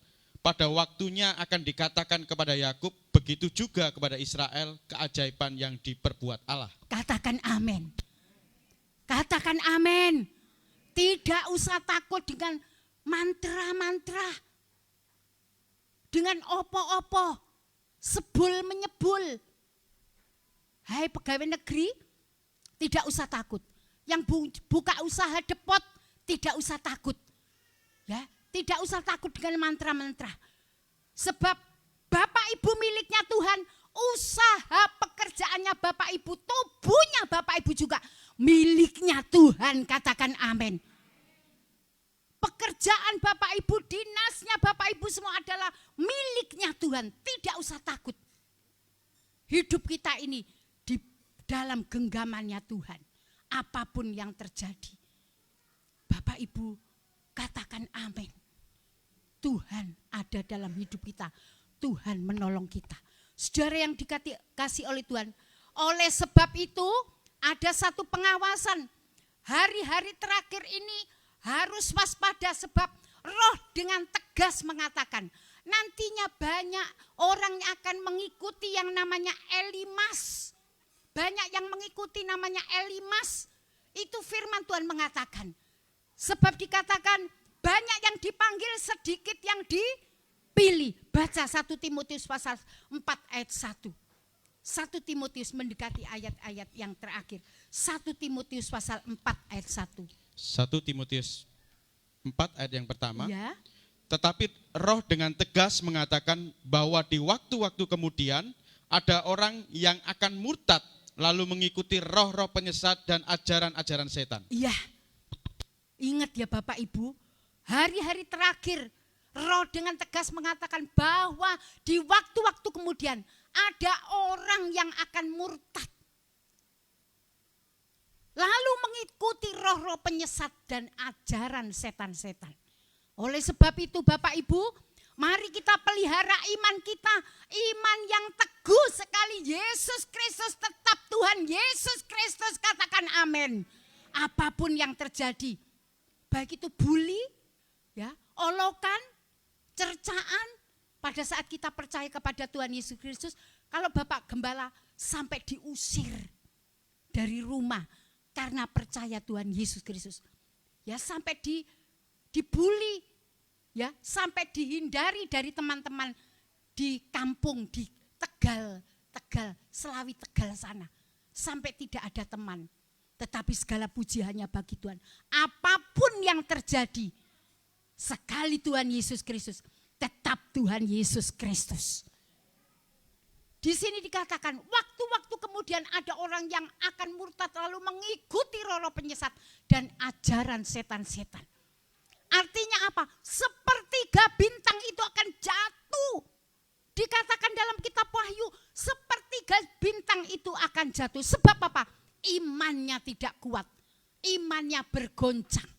Pada waktunya akan dikatakan kepada Yakub, begitu juga kepada Israel keajaiban yang diperbuat Allah. Katakan amin. Katakan amin. Tidak usah takut dengan mantra-mantra, dengan opo-opo, sebul menyebul. Hai pegawai negeri, tidak usah takut. Yang buka usaha depot, tidak usah takut. Ya, tidak usah takut dengan mantra-mantra. Sebab Bapak Ibu miliknya Tuhan, usaha pekerjaannya Bapak Ibu, tubuhnya Bapak Ibu juga miliknya Tuhan. Katakan amin. Pekerjaan Bapak Ibu, dinasnya Bapak Ibu semua adalah miliknya Tuhan. Tidak usah takut. Hidup kita ini di dalam genggamannya Tuhan. Apapun yang terjadi, Bapak Ibu katakan amin. Tuhan ada dalam hidup kita. Tuhan menolong kita. Saudara yang dikasih oleh Tuhan. Oleh sebab itu ada satu pengawasan. Hari-hari terakhir ini harus waspada sebab Roh dengan tegas mengatakan nantinya banyak orang yang akan mengikuti yang namanya Elimas. Banyak yang mengikuti namanya Elimas. Itu firman Tuhan mengatakan. Sebab dikatakan banyak yang dipanggil, sedikit yang dipilih. Baca 1 Timotius pasal 4 ayat 1. 1 Timotius mendekati ayat-ayat yang terakhir. 1 Timotius pasal 4 ayat 1. 1 Timotius 4 ayat yang pertama. Ya. Tetapi Roh dengan tegas mengatakan bahwa di waktu-waktu kemudian ada orang yang akan murtad lalu mengikuti roh-roh penyesat dan ajaran-ajaran setan. Iya. Ingat ya Bapak Ibu, hari-hari terakhir Roh dengan tegas mengatakan bahwa di waktu-waktu kemudian ada orang yang akan murtad. Lalu mengikuti roh-roh penyesat dan ajaran setan-setan. Oleh sebab itu Bapak Ibu, mari kita pelihara iman kita. Iman yang teguh sekali. Yesus Kristus tetap Tuhan. Yesus Kristus, katakan amin. Apapun yang terjadi. Baik itu bully, ya, olokan, cercaan. Pada saat kita percaya kepada Tuhan Yesus Kristus. Kalau Bapak Gembala sampai diusir dari rumah. Karena percaya Tuhan Yesus Kristus. Ya sampai dibully. Ya sampai dihindari dari teman-teman di kampung, di Tegal, Selawi Tegal sana. Sampai tidak ada teman. Tetapi segala puji hanya bagi Tuhan. Apapun yang terjadi, sekali Tuhan Yesus Kristus, tetap Tuhan Yesus Kristus. Di sini dikatakan waktu-waktu kemudian ada orang yang akan murtad lalu mengikuti roh-roh penyesat dan ajaran setan-setan. Artinya apa? Sepertiga bintang itu akan jatuh. Dikatakan dalam kitab Wahyu, sepertiga bintang itu akan jatuh. Sebab apa? Imannya tidak kuat. Imannya bergoncang,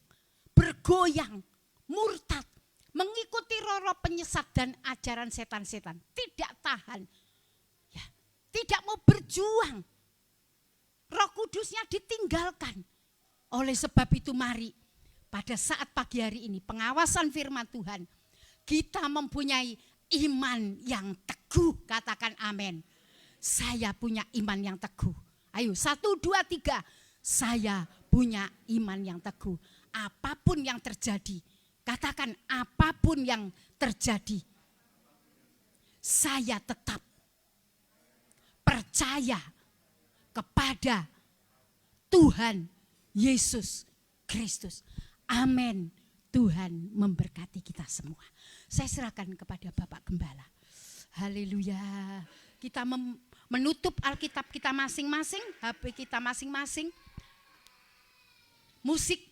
bergoyang, murtad. Mengikuti roh-roh penyesat dan ajaran setan-setan. Tidak tahan. Tidak mau berjuang. Roh Kudusnya ditinggalkan. Oleh sebab itu mari pada saat pagi hari ini pengawasan firman Tuhan. Kita mempunyai iman yang teguh. Katakan amin. Saya punya iman yang teguh. Ayo 1, 2, 3. Saya punya iman yang teguh. Apapun yang terjadi. Katakan apapun yang terjadi. Saya tetap percaya kepada Tuhan Yesus Kristus. Amin. Tuhan memberkati kita semua. Saya serahkan kepada Bapak Gembala. Haleluya. Kita menutup Alkitab kita masing-masing, HP kita masing-masing. Musik,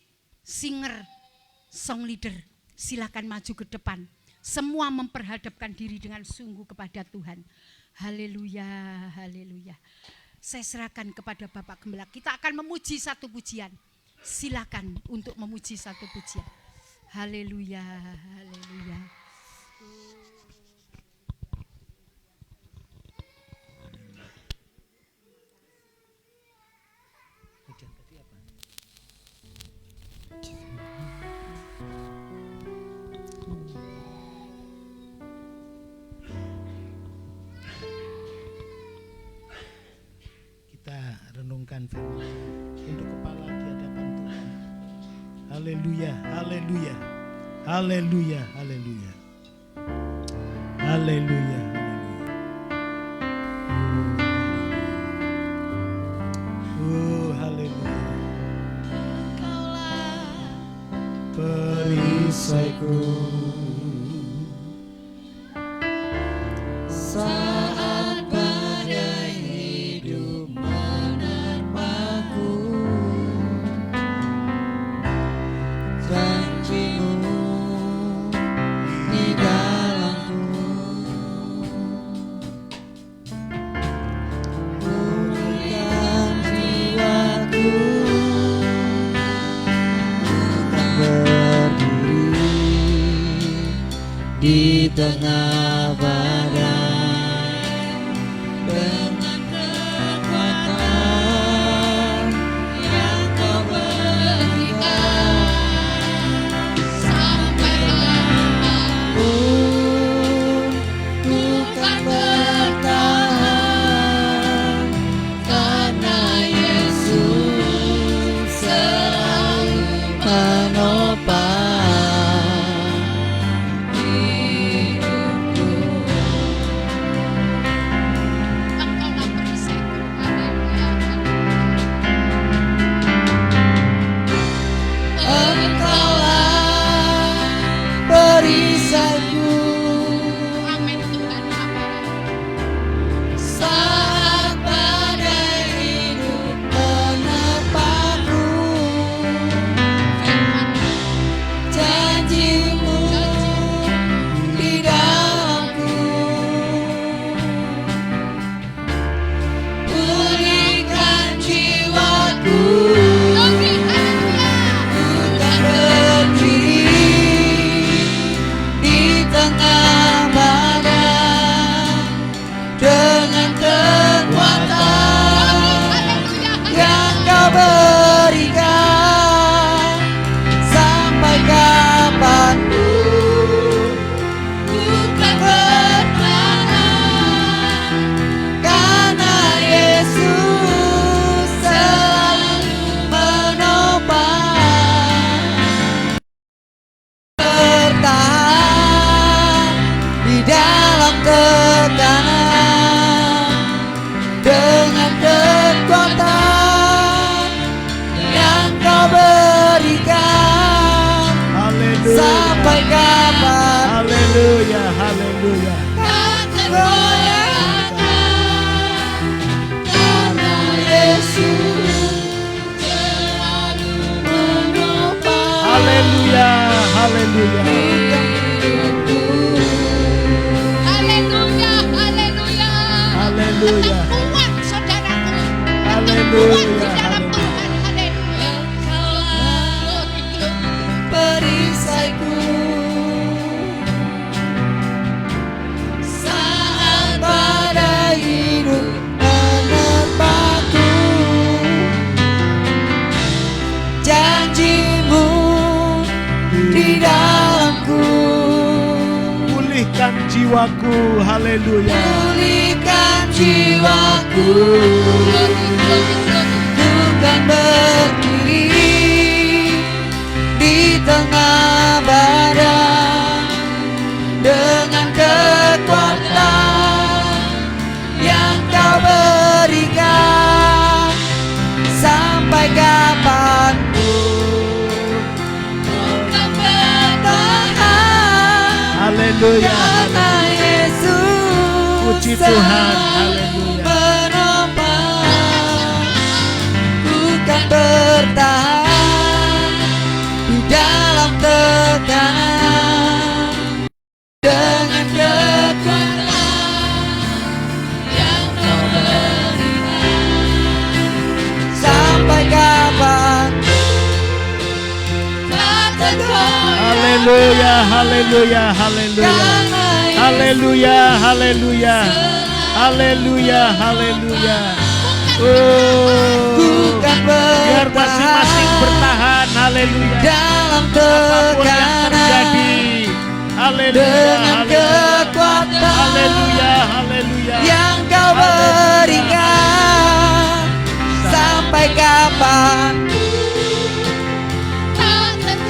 singer, song leader, silakan maju ke depan. Semua memperhadapkan diri dengan sungguh kepada Tuhan. Haleluya, haleluya. Saya serahkan kepada Bapak Gembala. Kita akan memuji satu pujian. Silakan untuk memuji satu pujian. Haleluya, haleluya. Renungkan firman untuk kepala di hadapan Tuhan. Haleluya, haleluya. Haleluya, haleluya. Haleluya, haleluya. Oh, haleluya. Perisaiku Saat badai hidup menerpaku, janjimu di dalamku, pulihkan jiwaku, bukan berdiri di tengah badai. Dengan kekuatan yang kau berikan, Sampai pun ku kan bertahan, karena Yesus selalu menopang hidupku. Engkaulah perisaiku. Engkaulah perisaiku. Amin Tuhan, amin. Saat badai hidup menerpaku, janjimu di dalamku, pulihkan jiwaku, bukan berdiri di tengah badai. Dengan kekuatan yang kau berikan, sampai kapanpun bukan bertahan, karena Yesus selalu menopang. Bertahan di dalam tekanan, dengan kekuatan yang kau berikan, haleluya. sampai kapan Haleluya, haleluya. tak tergoyahkan, karena Yesus selalu menopang Haleluya, haleluya. hidupku. Haleluya, haleluya. Haleluya. Tetap kuat saudaraku. Tetap Haleluya, kuat di dalam haleluya. Tuhan. Haleluya. Perisaiku saat badai hidup menerpaku, janjimu di dalamku, Pulihkan jiwaku, haleluya. pulihkan jiwaku, bukan berdiri di tengah badai. Dengan kekuatan yang kau berikan, sampai kapanpun bukan bertahan, Haleluya, karena Yesus Puji Tuhan, selalu haleluya. menopang, bukan bertahan di dalam tekanan. Dengan kekuatan yang kau berikan, sampai kapan tak tergoyah, Haleluya, haleluya, haleluya. Haleluya, haleluya. Haleluya, haleluya. Oh, bukan biar bertahan masing-masing bertahan, haleluya. dalam Apapun yang terjadi, tekanan. haleluya, Dengan haleluya. kekuatan Haleluya, haleluya. yang kau berikan, sampai kapan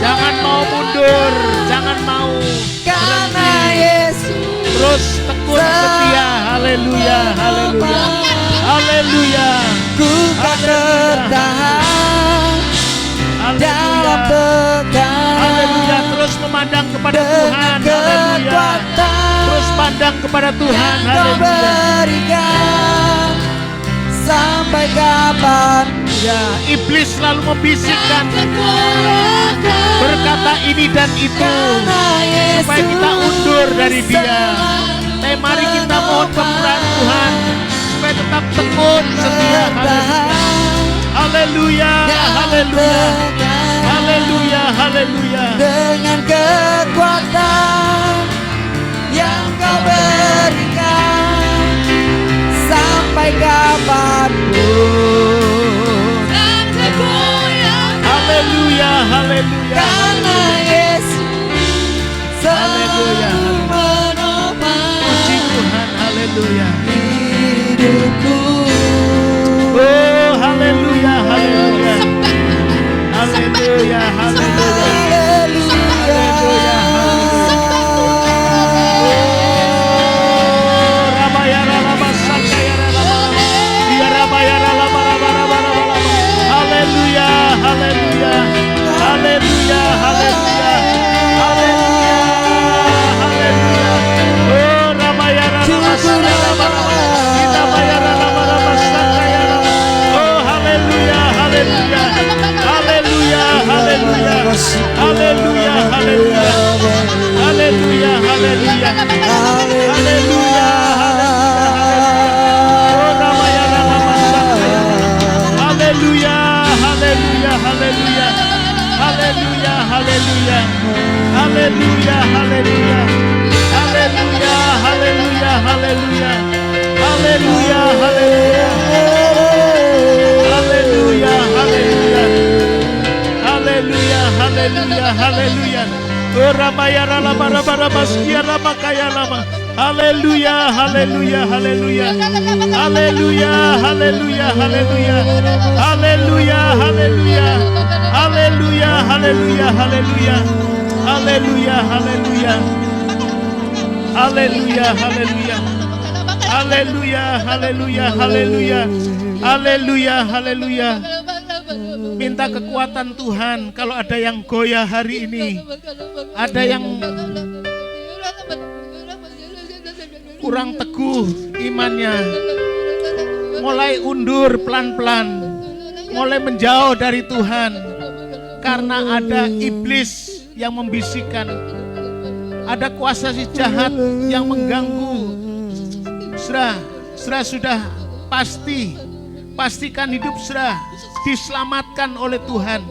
Jangan mau mundur, jangan mau karena berhenti. Yesus Terus tekun setia. Haleluya, haleluya, haleluya, ku kan bertahan dalam tekan. haleluya. Terus memandang kepada Tuhan. Haleluya. Terus pandang kepada Tuhan. Yang kau Haleluya. berikan sampai kapan? Ya, iblis selalu membisikkan, berkata ini dan itu supaya kita undur dari Dia. Tapi mari kita mohon kemurahan Tuhan supaya tetap tekun setia. Haleluya, haleluya, haleluya, haleluya. Dengan kekuatan yang kau berikan sampai kapanpun. Haleluya, haleluya. Karena Yesus Haleluya, selalu menopang Puji Tuhan, haleluya. hidupku. Oh, haleluya, haleluya. Haleluya, haleluya. Haleluya. Oh, rabayara lama sakayara lama. Dia rabayara lama lama lama lama. Haleluya, haleluya. Haleluya, haleluya. Haleluya, haleluya. Oh, rabayara lama sakayara lama. Kita bayara lama lama sakayara lama. Oh, haleluya, haleluya. Haleluya, haleluya. Haleluya, haleluya. Haleluya, haleluya. Haleluya, oh ramayana lama sakaya. Haleluya, haleluya, haleluya. Haleluya, haleluya. Haleluya, haleluya. Haleluya, haleluya, haleluya. Haleluya, haleluya. Haleluya, haleluya. Haleluya, haleluya, haleluya. Oh ramayana lama lama lama sekian lama kaya lama. Haleluya, haleluya, haleluya. Haleluya, haleluya, haleluya. Haleluya, haleluya. Haleluya, haleluya, haleluya. Haleluya, haleluya. Haleluya, haleluya. Haleluya, haleluya, haleluya. Haleluya, haleluya. Minta kekuatan Tuhan. Kalau ada yang goyah hari ini, ada yang kurang teguh imannya, mulai undur pelan-pelan, mulai menjauh dari Tuhan karena ada iblis yang membisikkan, ada kuasa si jahat yang mengganggu. Sudah pastikan hidup sudah diselamatkan oleh Tuhan.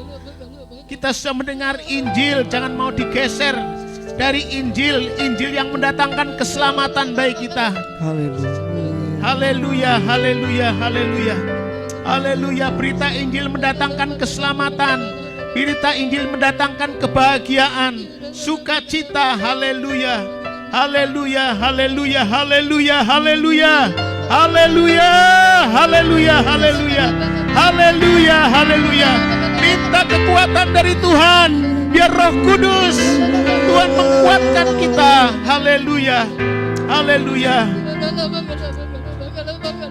Kita sudah mendengar Injil, jangan mau digeser dari Injil yang mendatangkan keselamatan bagi kita. Haleluya, haleluya, haleluya. Haleluya, berita Injil mendatangkan keselamatan. Berita Injil mendatangkan kebahagiaan, sukacita. Haleluya. Haleluya, haleluya, haleluya, haleluya. Haleluya, haleluya, haleluya. Haleluya, haleluya. Minta kekuatan dari Tuhan, biar Roh Kudus Tuhan menguatkan kita. Haleluya. Haleluya.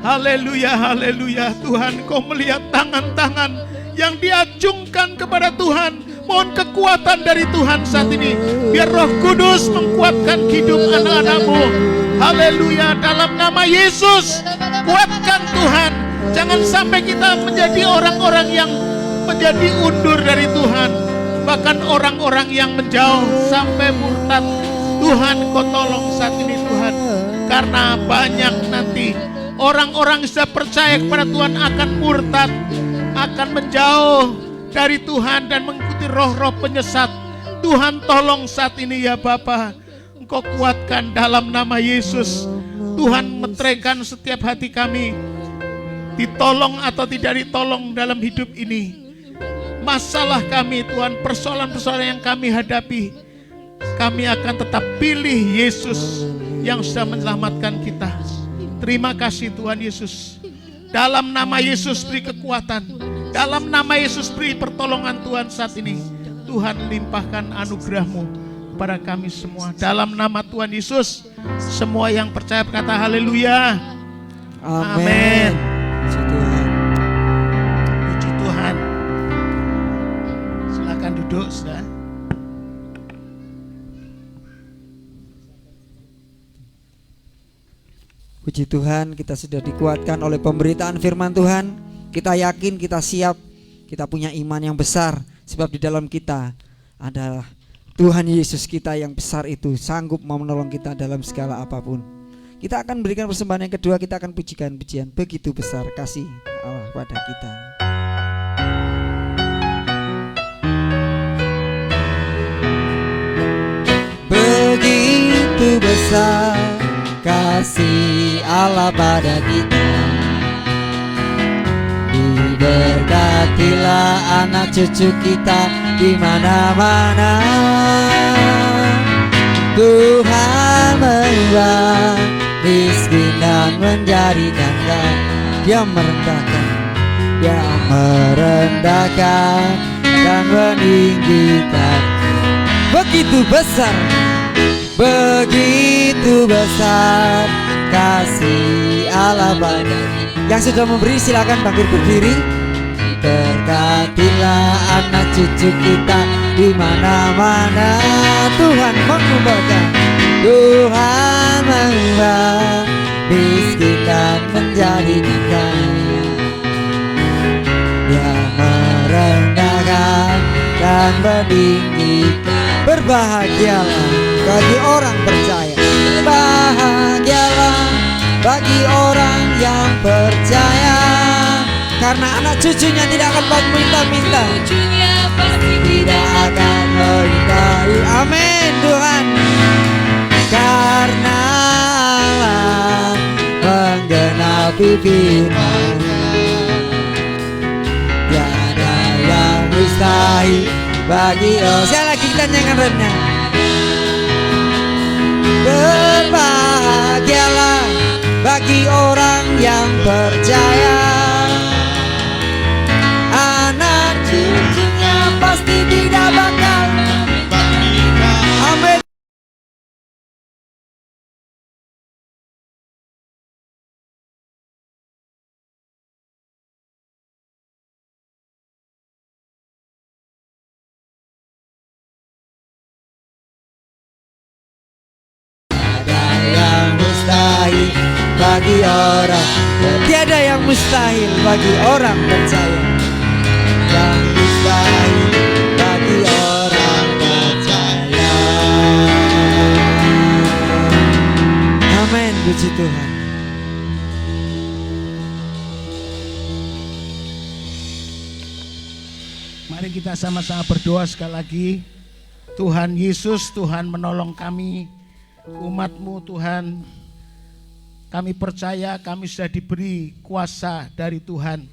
Haleluya, haleluya. Tuhan, Kau melihat tangan-tangan yang diacungkan kepada Tuhan. Mohon kekuatan dari Tuhan saat ini, biar Roh Kudus menguatkan hidup anak-anak-Mu. Haleluya, dalam nama Yesus, kuatkan Tuhan. Jangan sampai kita menjadi orang-orang yang menjadi undur dari Tuhan, bahkan orang-orang yang menjauh sampai murtad. Tuhan, Kau tolong saat ini Tuhan, karena banyak nanti orang-orang yang sudah percaya kepada Tuhan akan murtad, akan menjauh dari Tuhan dan mengikuti roh-roh penyesat. Tuhan tolong saat ini ya Bapa, Engkau kuatkan dalam nama Yesus. Tuhan meteraikan setiap hati kami, ditolong atau tidak ditolong dalam hidup ini. Masalah kami Tuhan, persoalan-persoalan yang kami hadapi, kami akan tetap pilih Yesus yang sudah menyelamatkan kita. Terima kasih Tuhan Yesus. Dalam nama Yesus beri kekuatan. Dalam nama Yesus beri pertolongan Tuhan saat ini. Tuhan limpahkan anugerah-Mu kepada kami semua. Dalam nama Tuhan Yesus, semua yang percaya berkata haleluya. Amin. Puji Tuhan. Puji Tuhan. Silakan duduk, saudara. Puji Tuhan, kita sudah dikuatkan oleh pemberitaan firman Tuhan. Kita yakin, kita siap, kita punya iman yang besar. Sebab di dalam kita adalah Tuhan Yesus kita yang besar itu, sanggup mau menolong kita dalam segala apapun. Kita akan berikan persembahan yang kedua, kita akan pujikan pujian begitu besar kasih Allah pada kita. Begitu besar kasih Allah pada kita, diberkatilah anak cucu kita di mana-mana. Tuhan mengubah miskin dan menjadikan kaya. Dia merendahkan, Dia merendahkan dan meninggikan. Begitu besar, begitu besar kasih Allah pada kita. Yang sudah memberi silakan bangkit berdiri. Berkatilah anak cucu kita di mana-mana. Tuhan mengubahkan, Tuhan mengubah miskin dan menjadikan kaya. Dia merendahkan dan meninggikan. Berbahagialah bagi orang percaya. Bahagialah bagi orang yang percaya, karena anak cucunya tidak akan meminta-minta. Cucunya pasti tidak akan memintai. Amin Tuhan. Karena Allah menggenapi firman-Nya, tiada yang mustahil bagi Allah. Sekali lagi kita nyanyikan remnya. Berbahagialah bagi orang yang percaya, anak cucunya pasti tidak bakal. Amin. Bagi orang, tiada yang mustahil bagi orang percaya. Yang mustahil bagi orang percaya. Amin, puji Tuhan. Mari kita sama-sama berdoa sekali lagi. Tuhan Yesus, Tuhan menolong kami, umat-Mu Tuhan. Kami percaya kami sudah diberi kuasa dari Tuhan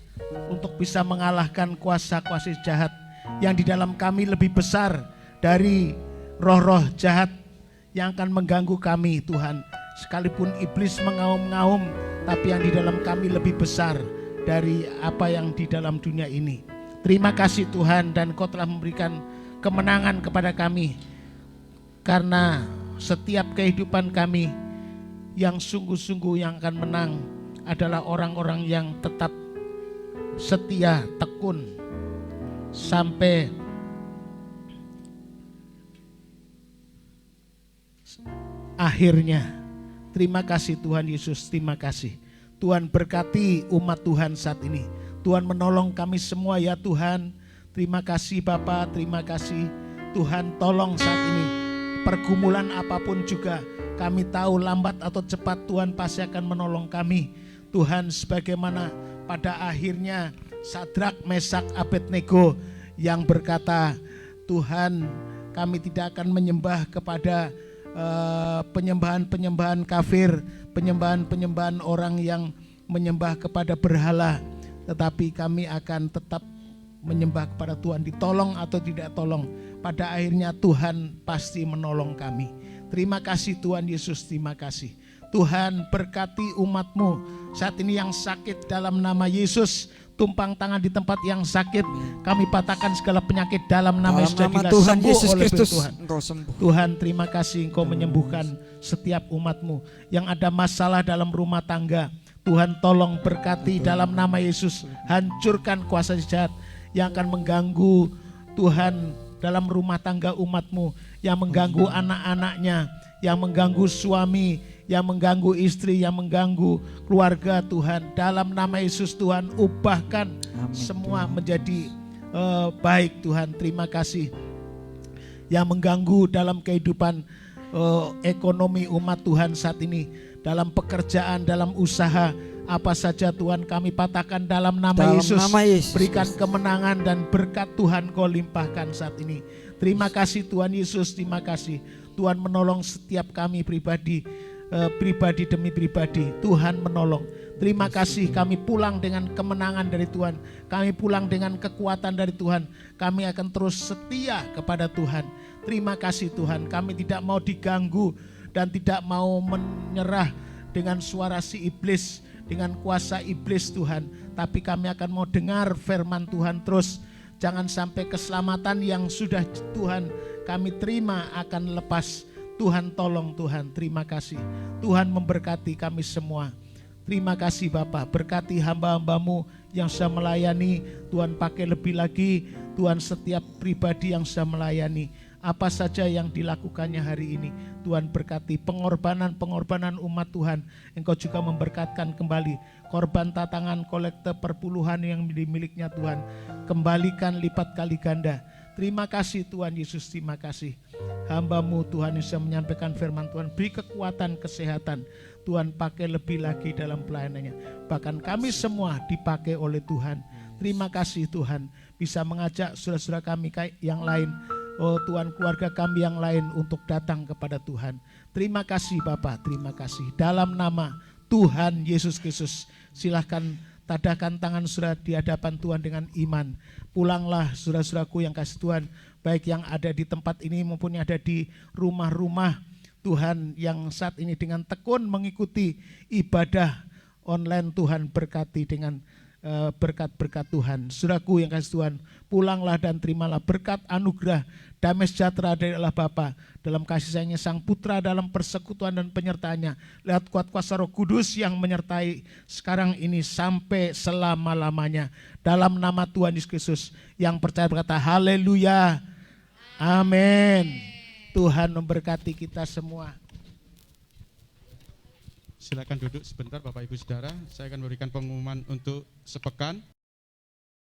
untuk bisa mengalahkan kuasa-kuasa jahat yang di dalam kami lebih besar dari roh-roh jahat yang akan mengganggu kami Tuhan. Sekalipun iblis mengaum-ngaum, tapi yang di dalam kami lebih besar dari apa yang di dalam dunia ini. Terima kasih Tuhan, dan Kau telah memberikan kemenangan kepada kami, karena setiap kehidupan kami yang sungguh-sungguh yang akan menang adalah orang-orang yang tetap setia, tekun sampai akhirnya. Terima kasih Tuhan Yesus, terima kasih. Tuhan berkati umat Tuhan saat ini. Tuhan menolong kami semua ya Tuhan. Terima kasih Bapa, terima kasih Tuhan, tolong saat ini pergumulan apapun juga, kami tahu lambat atau cepat Tuhan pasti akan menolong kami. Tuhan, sebagaimana pada akhirnya Sadrak, Mesak, Abednego yang berkata, Tuhan kami tidak akan menyembah kepada penyembahan-penyembahan kafir, penyembahan-penyembahan orang yang menyembah kepada berhala, tetapi kami akan tetap menyembah kepada Tuhan. Ditolong atau tidak tolong, pada akhirnya Tuhan pasti menolong kami. Terima kasih Tuhan Yesus, terima kasih. Tuhan berkati umat-Mu saat ini yang sakit dalam nama Yesus. tumpang tangan di tempat yang sakit. Kami patahkan segala penyakit dalam nama Yesus, dan nama bila Tuhan sembuh Yesus oleh Kristus Tuhan. engkau sembuh. Tuhan, terima kasih Engkau menyembuhkan setiap umat-Mu yang ada masalah dalam rumah tangga. Tuhan, tolong berkati dalam nama Yesus. Hancurkan kuasa jahat yang akan mengganggu Tuhan dalam rumah tangga umat-Mu, yang mengganggu anak-anaknya, yang mengganggu suami, yang mengganggu istri, yang mengganggu keluarga. Tuhan, dalam nama Yesus Tuhan, ubahkan semua menjadi baik. Tuhan, terima kasih. Yang mengganggu dalam kehidupan ekonomi umat Tuhan saat ini, dalam pekerjaan, dalam usaha, apa saja Tuhan, kami patahkan dalam nama Yesus. Berikan kemenangan dan berkat Tuhan Kau limpahkan saat ini. Terima kasih Tuhan Yesus, terima kasih. Tuhan menolong setiap kami pribadi, pribadi demi pribadi. Tuhan menolong. Terima kasih, kami pulang dengan kemenangan dari Tuhan. Kami pulang dengan kekuatan dari Tuhan. Kami akan terus setia kepada Tuhan. Terima kasih Tuhan, kami tidak mau diganggu dan tidak mau menyerah dengan suara si iblis, dengan kuasa iblis Tuhan. Tapi kami akan mau dengar firman Tuhan terus. Jangan sampai keselamatan yang sudah Tuhan kami terima akan lepas. Tuhan tolong Tuhan, terima kasih. Tuhan memberkati kami semua. Terima kasih Bapak, berkati hamba-hambamu yang sudah melayani. Tuhan pakai lebih lagi, Tuhan setiap pribadi yang sudah melayani. Apa saja yang dilakukannya hari ini, Tuhan berkati pengorbanan umat Tuhan. Engkau juga memberkatkan kembali korban tatangan kolekte perpuluhan yang dimilikinya Tuhan. Kembalikan lipat kali ganda. Terima kasih Tuhan Yesus, terima kasih. Hamba-Mu Tuhan yang sudah menyampaikan firman Tuhan, beri kekuatan, kesehatan. Tuhan pakai lebih lagi dalam pelayanannya. Bahkan kami semua dipakai oleh Tuhan. Terima kasih Tuhan, bisa mengajak saudara-saudara kami yang lain, oh Tuhan, keluarga kami yang lain untuk datang kepada Tuhan. Terima kasih Bapak, terima kasih. Dalam nama Tuhan Yesus Kristus, silahkan tadahkan tangan saudara di hadapan Tuhan dengan iman. Pulanglah saudara-saudaraku yang kasih Tuhan, baik yang ada di tempat ini maupun yang ada di rumah-rumah Tuhan, yang saat ini dengan tekun mengikuti ibadah online. Tuhan berkati dengan berkat-berkat Tuhan. Saudaraku yang kasih Tuhan, pulanglah dan terimalah berkat anugerah damai sejahtera dari Allah Bapa dalam kasih sayangnya Sang Putra, dalam persekutuan dan penyertaannya lewat kuat kuasa Roh Kudus yang menyertai sekarang ini sampai selama-lamanya. Dalam nama Tuhan Yesus Kristus, yang percaya berkata haleluya, amin. Tuhan memberkati kita semua. Silakan duduk sebentar Bapak Ibu Saudara, saya akan memberikan pengumuman untuk sepekan.